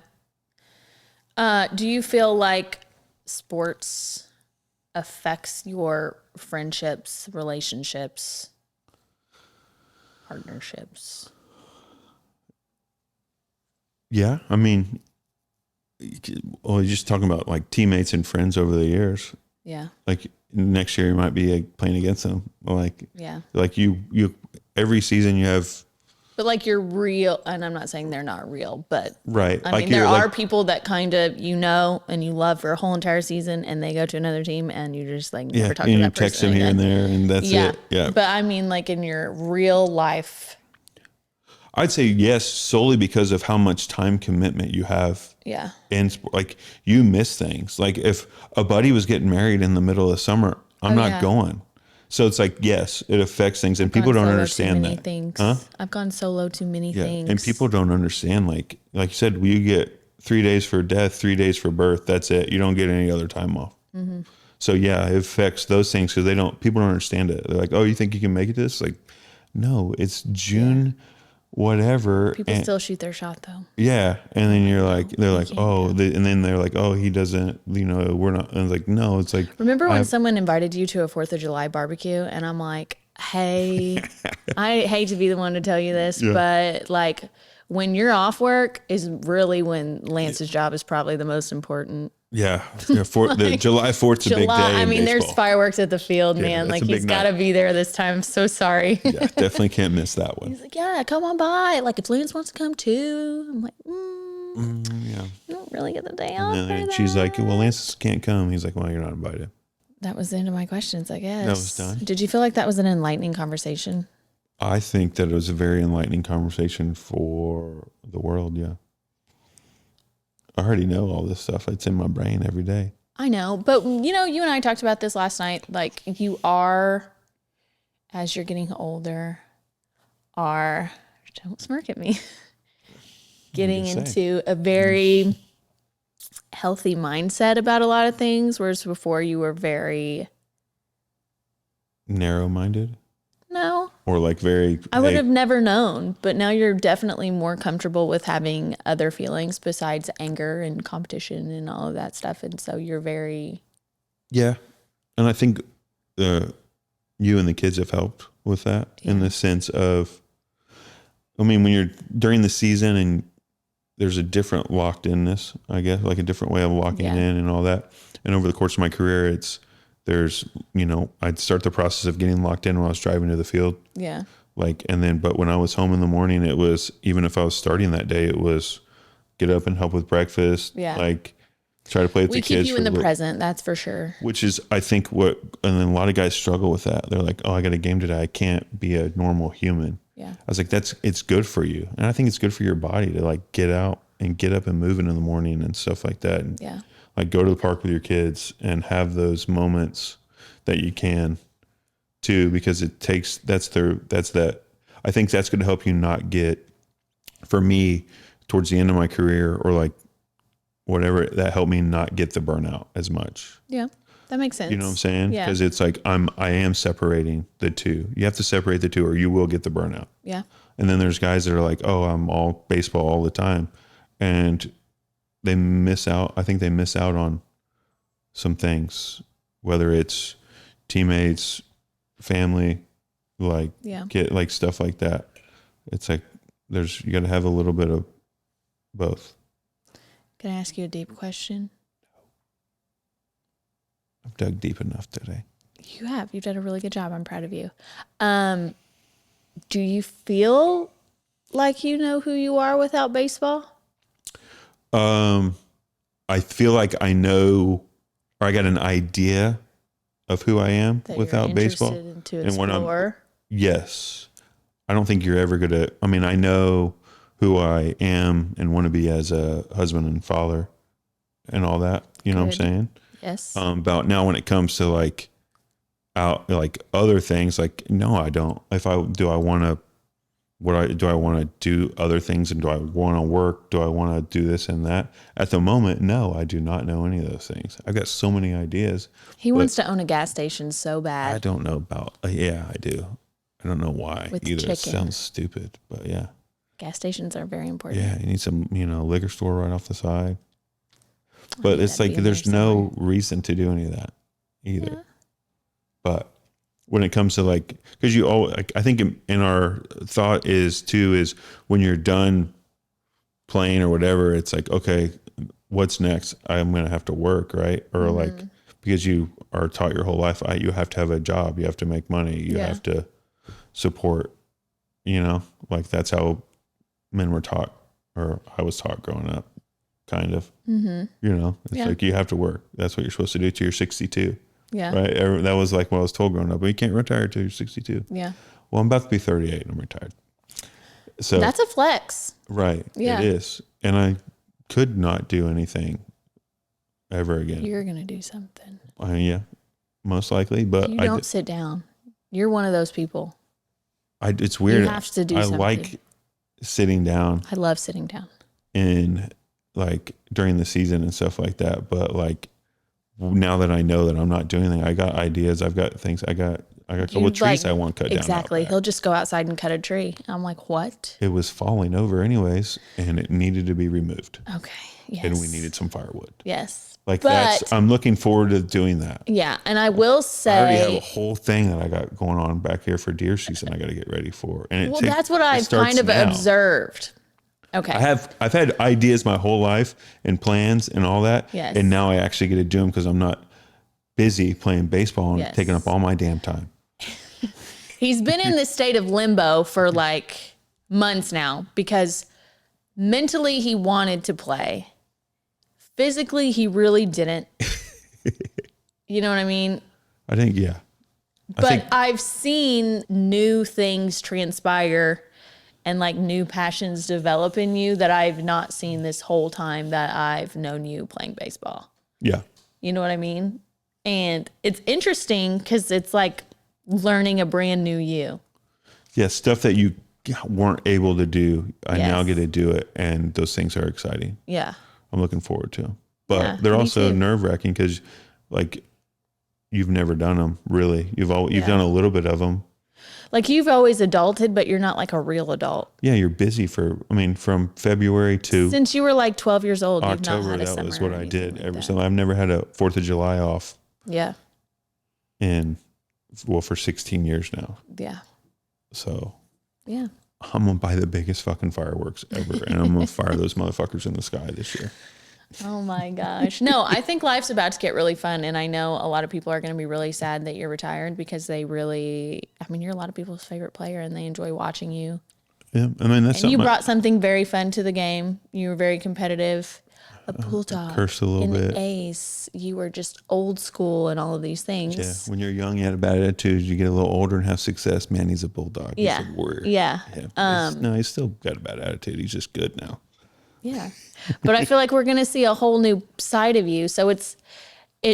Do you feel like sports affects your friendships, relationships, partnerships? Yeah. I mean, you're just talking about like teammates and friends over the years. Yeah. Like next year you might be like, playing against them. Like, Yeah. like you every season you have. But like you're real, and I'm not saying they're not real, but Right. I like mean, there are people that kind of, and you love for a whole entire season, and they go to another team and you just like never talk to and that you text person them here again. and there and that's it. Yeah. But I mean, like in your real life. I'd say yes, solely because of how much time commitment you have. Yeah. And like you miss things. Like if a buddy was getting married in the middle of summer, I'm not going. So it's like, yes, it affects things, and people don't understand that. Things. I've gone solo to many things. And people don't understand. Like you said, you get 3 days for death, 3 days for birth. That's it. You don't get any other time off. Mm-hmm. So yeah, it affects those things because people don't understand it. They're like, oh, you think you can make it to this? Like, no, it's June, whatever. People still shoot their shot though. Yeah. And then they're like, oh, and then they're like, oh, he doesn't, we're not. And it's like, no, it's like. Remember when someone invited you to a 4th of July barbecue and I'm like, hey, I hate to be the one to tell you this, but like when you're off work is really when Lance's job is probably the most important. Yeah. The July 4th's a big day. I mean, there's baseball. fireworks at the field, man. Like he's got to be there this time. I'm so sorry. Yeah, definitely can't miss that one. He's like, yeah, come on by. Like if Lance wants to come too. I'm like, yeah. You don't really get the day off. And then she's like, well, Lance can't come. He's like, well, you're not invited. That was the end of my questions, I guess. That was done. Did you feel like that was an enlightening conversation? I think that it was a very enlightening conversation for the world. Yeah. I already know all this stuff. It's in my brain every day. I know. But, you and I talked about this last night. Like, you are, as you're getting older, don't smirk at me, getting into a very healthy mindset about a lot of things, whereas before you were very narrow-minded. No. Or like very. I would have never known, but now you're definitely more comfortable with having other feelings besides anger and competition and all of that stuff. And so you're very. Yeah. And I think you and the kids have helped with that in the sense of, I mean, when you're during the season and there's a different locked inness, I guess, like a different way of locking in and all that. And over the course of my career, there's, I'd start the process of getting locked in when I was driving to the field. Yeah. But when I was home in the morning, it was, even if I was starting that day, it was get up and help with breakfast. Yeah. Like try to play with the kids. We keep you in the present. That's for sure. Which is, I think and then a lot of guys struggle with that. They're like, oh, I got a game today. I can't be a normal human. Yeah. I was like, it's good for you. And I think it's good for your body to like get out and get up and move in the morning and stuff like that. And like go to the park with your kids and have those moments that you can too, because it takes, I think that's going to help you not get, for me, towards the end of my career or like whatever, that helped me not get the burnout as much. Yeah. That makes sense. You know what I'm saying? Yeah. Because it's like, I am separating the two. You have to separate the two or you will get the burnout. Yeah. And then there's guys that are like, oh, I'm all baseball all the time. And they miss out. I think they miss out on some things, whether it's teammates, family, like get like stuff like that. It's like you got to have a little bit of both. Can I ask you a deep question? I've dug deep enough today. You have. You've done a really good job. I'm proud of you. Do you feel like you know who you are without baseball? I feel like I know, or I got an idea of who I am that without baseball. And when yes, I don't think you're ever gonna. I mean, I know who I am and want to be as a husband and father, and all that. You know what I'm saying? Yes. About now, when it comes to like other things, like no, I don't. If I do, I want to. Do I want to do other things, and do I want to work? Do I want to do this and that? At the moment, no, I do not know any of those things. I've got so many ideas. He wants to own a gas station so bad. I don't know about, yeah, I do. I don't know why with either. Chicken. It sounds stupid, but yeah. Gas stations are very important. Yeah, you need some, liquor store right off the side. But Yeah, it's like, be in there's there no reason to do any of that either. Yeah. But when it comes to like, because you all, like, I think in our thought is when you're done playing or whatever, it's like, okay, what's next? I'm going to have to work, right? Or like, because you are taught your whole life, you have to have a job, you have to make money, you have to support, like that's how men were taught, or I was taught growing up, kind of. It's like you have to work. That's what you're supposed to do till you're 62. Yeah. Right. That was like what I was told growing up. But you can't retire till you're 62. Yeah. Well, I'm about to be 38 and I'm retired. So that's a flex. Right. Yeah. It is. And I could not do anything ever again. You're going to do something. Yeah, most likely. But You don't sit down. You're one of those people. It's weird. You have to do something. I like sitting down. I love sitting down. And like during the season and stuff like that. But like now that I know that I'm not doing anything, I got ideas. I've got things. I got a couple of trees I want cut down. Exactly. He'll just go outside and cut a tree. I'm like, what? It was falling over anyways, and it needed to be removed. Okay. Yes. And we needed some firewood. Yes. Like I'm looking forward to doing that. Yeah. And I will say, I already have a whole thing that I got going on back here for deer season. I got to get ready for. And that's what I've kind of observed. Okay. I've had ideas my whole life and plans and all that. Yes. And now I actually get to do them because I'm not busy playing baseball and taking up all my damn time. He's been in this state of limbo for like months now because mentally he wanted to play. Physically, he really didn't. You know what I mean? I think, yeah. But I've seen new things transpire and like new passions develop in you that I've not seen this whole time that I've known you playing baseball. Yeah. You know what I mean? And it's interesting because it's like learning a brand new you. Yeah, stuff that you weren't able to do, I now get to do it, and those things are exciting. Yeah. I'm looking forward to them. But they're also nerve-wracking because like you've never done them, really. You've done a little bit of them. Like you've always adulted, but you're not like a real adult. Yeah, you're busy from February to... Since you were like 12 years old, October, you've not had a that was summer what I did every summer. I've never had a 4th of July off. Yeah. For 16 years now. Yeah. So. Yeah. I'm going to buy the biggest fucking fireworks ever, and I'm going to fire those motherfuckers in the sky this year. Oh my gosh. No, I think life's about to get really fun. And I know a lot of people are going to be really sad that you're retired because you're a lot of people's favorite player and they enjoy watching you. Yeah. I mean, that's and you brought something very fun to the game. You were very competitive. A bulldog. Cursed a little bit. An ace. You were just old school and all of these things. Yeah. When you're young, you had a bad attitude. You get a little older and have success. Man, he's a bulldog. Yeah. He's a warrior. Yeah. No, he's still got a bad attitude. He's just good now. Yeah. But I feel like we're going to see a whole new side of you. So it's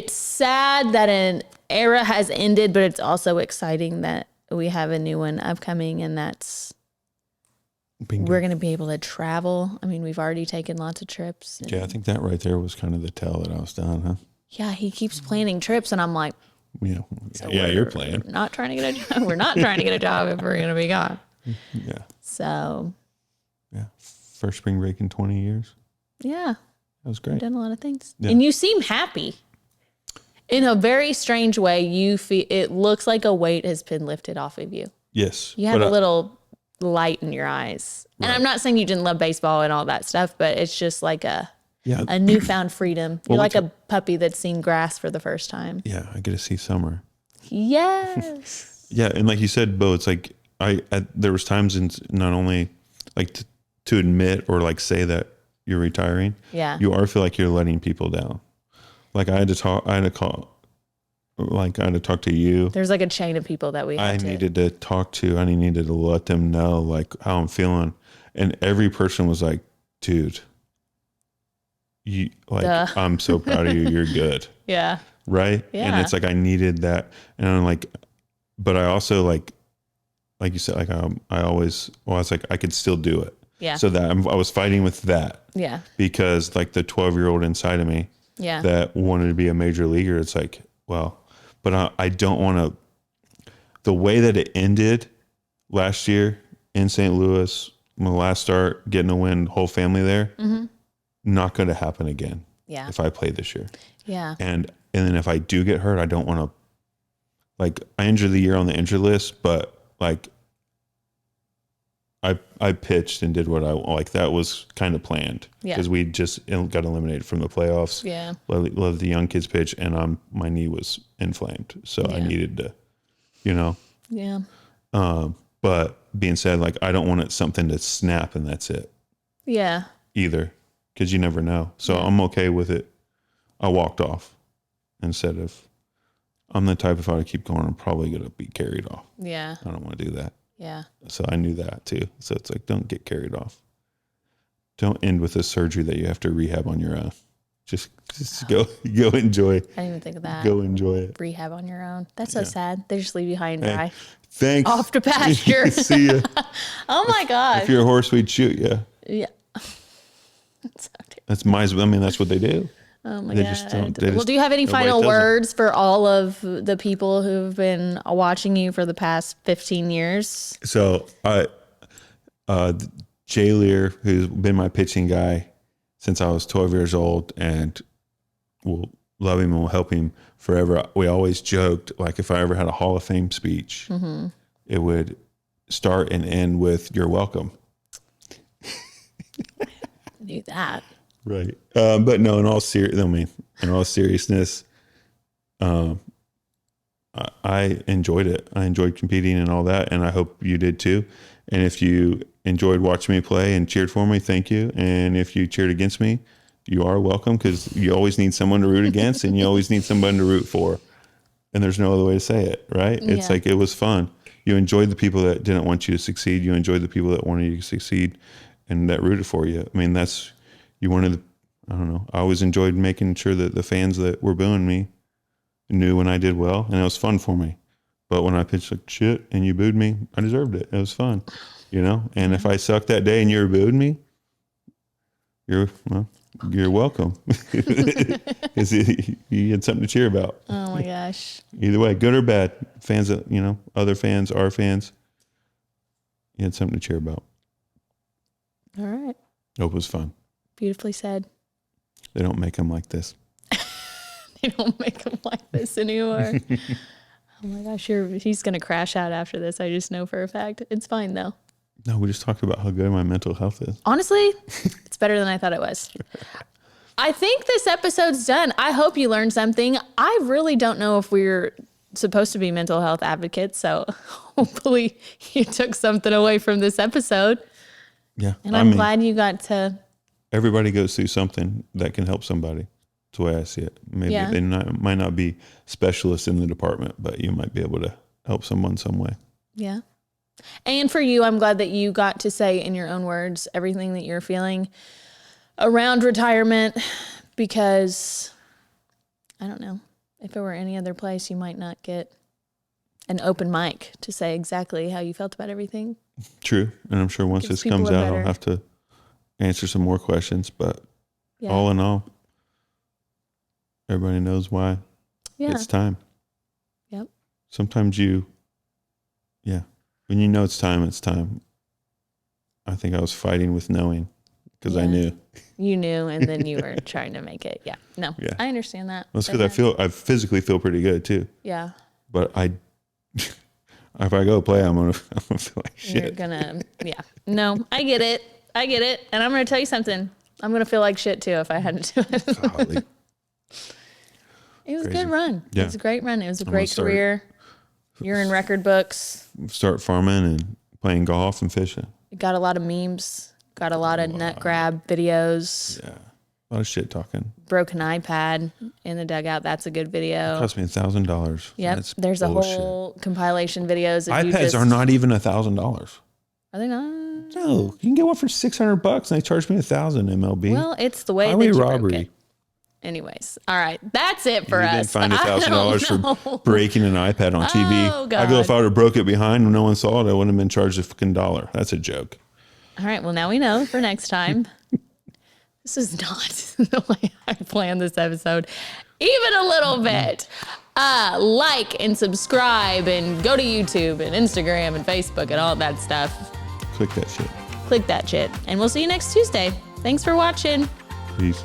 sad that an era has ended, but it's also exciting that we have a new one upcoming, and that's Bingo. We're going to be able to travel. I mean, we've already taken lots of trips. Yeah, I think that right there was kind of the tell that I was done, huh? Yeah, he keeps planning trips, and I'm like, yeah, so you're playing. Not trying to get a job. We're not trying to get a job if we're going to be gone. Yeah. So. Yeah, first spring break in 20 years. Yeah. That was great. You've done a lot of things. Yeah. And you seem happy. In a very strange way, it looks like a weight has been lifted off of you. Yes. You have a little light in your eyes. And I'm not saying you didn't love baseball and all that stuff, but it's just like a newfound freedom. You're like a puppy that's seen grass for the first time. Yeah, I get to see summer. Yes. Yeah, and like you said, Bo, it's like there was times in not only like to admit or like say that you're retiring. Yeah. You feel like you're letting people down. Like I had to talk to you. There's like a chain of people that I needed to talk to. I needed to let them know like how I'm feeling. And every person was like, dude, I'm so proud of you. You're good. Yeah. Right. Yeah. And it's like, I needed that. And I'm like, but I also like you said, like, I was like, I could still do it. Yeah. So that I was fighting with that. Yeah. Because like the 12-year-old inside of me that wanted to be a major leaguer, it's like, well, but I don't want to, the way that it ended last year in St. Louis, my last start, getting a win, whole family there, not going to happen again. Yeah. if I play this year. Yeah. And then if I do get hurt, I don't want to, like, I injured the year on the injured list, but like I pitched and did what I like. That was kind of planned because we just got eliminated from the playoffs. Yeah. Love the young kids pitch, and my knee was inflamed, so I needed to, Yeah. But being said, like, I don't want it something to snap and that's it. Yeah. Either, because you never know. So I'm okay with it. I walked off instead of. I'm the type, if I keep going, I'm probably gonna be carried off. Yeah. I don't want to do that. Yeah. So I knew that too. So it's like, don't get carried off. Don't end with a surgery that you have to rehab on your own. Just go enjoy. I didn't even think of that. Go enjoy it. Rehab on your own. That's so sad. They just leave you high and dry. Hey, thanks. Off to pasture. See ya. Oh my gosh. If you're a horse, we'd shoot you. Yeah. That's that's what they do. Oh my They God. just don't. Well, do you have any nobody final does it. words for all of the people who've been watching you for the past 15 years? So Jay Lear, who's been my pitching guy since I was 12 years old, and we'll love him and we'll help him forever. We always joked, like, if I ever had a Hall of Fame speech, it would start and end with "You're welcome." Knew that. Right. But no, in all seriousness, I enjoyed it. I enjoyed competing and all that, and I hope you did too. And if you enjoyed watching me play and cheered for me, thank you. And if you cheered against me, you are welcome, because you always need someone to root against and you always need someone to root for. And there's no other way to say it, right? It's like, it was fun. You enjoyed the people that didn't want you to succeed. You enjoyed the people that wanted you to succeed and that rooted for you. I mean, you wanted to, I don't know. I always enjoyed making sure that the fans that were booing me knew when I did well, and it was fun for me. But when I pitched like shit and you booed me, I deserved it. It was fun, And if I sucked that day and you booed me, you're welcome. 'Cause you had something to cheer about. Oh my gosh. Either way, good or bad, fans that other fans, our fans, you had something to cheer about. All right. Hope it was fun. Beautifully said. They don't make them like this. They don't make them like this anymore. Oh my gosh, he's going to crash out after this. I just know for a fact. It's fine though. No, we just talked about how good my mental health is. Honestly, it's better than I thought it was. I think this episode's done. I hope you learned something. I really don't know if we're supposed to be mental health advocates, so hopefully you took something away from this episode. Yeah. And I'm glad you got to. Everybody goes through something that can help somebody. That's the way I see it. Maybe they might not be specialists in the department, but you might be able to help someone some way. Yeah. And for you, I'm glad that you got to say in your own words everything that you're feeling around retirement, because I don't know, if it were any other place, you might not get an open mic to say exactly how you felt about everything. True. And I'm sure once this comes out, I'll have to answer some more questions, but all in all, everybody knows why it's time. Yep. Sometimes when you know it's time, it's time. I think I was fighting with knowing, because I knew. You knew, and then you were trying to make it. Yeah. No, I understand that. That's because I physically feel pretty good too. Yeah. But if I go play, I'm gonna feel like shit. You're gonna, No, I get it. And I'm gonna tell you something. I'm gonna feel like shit too if I had to do it. Golly. It was a good run. Yeah. It was a great run. It was a great career. You're in record books. Start farming and playing golf and fishing. Got a lot of memes. Got a lot of nut grab videos. Yeah. A lot of shit talking. Broken iPad in the dugout. That's a good video. It cost me $1,000. Yep. There's a whole compilation videos. Of iPads are not even $1,000. Are they not? No, you can get one for $600 and they charge me $1,000 MLB. Well, it's the way Highway that you robbery. broke it. Anyways, all right, that's it for you us. didn't find $1,000 for breaking an iPad on TV. Oh, God. I go, if I would have broke it behind and no one saw it, I wouldn't have been charged a fucking $1. That's a joke. All right, well, now we know for next time. This is not the way I planned this episode, even a little bit. Like and subscribe and go to YouTube and Instagram and Facebook and all that stuff. Click that shit. Click that shit. And we'll see you next Tuesday. Thanks for watching. Peace.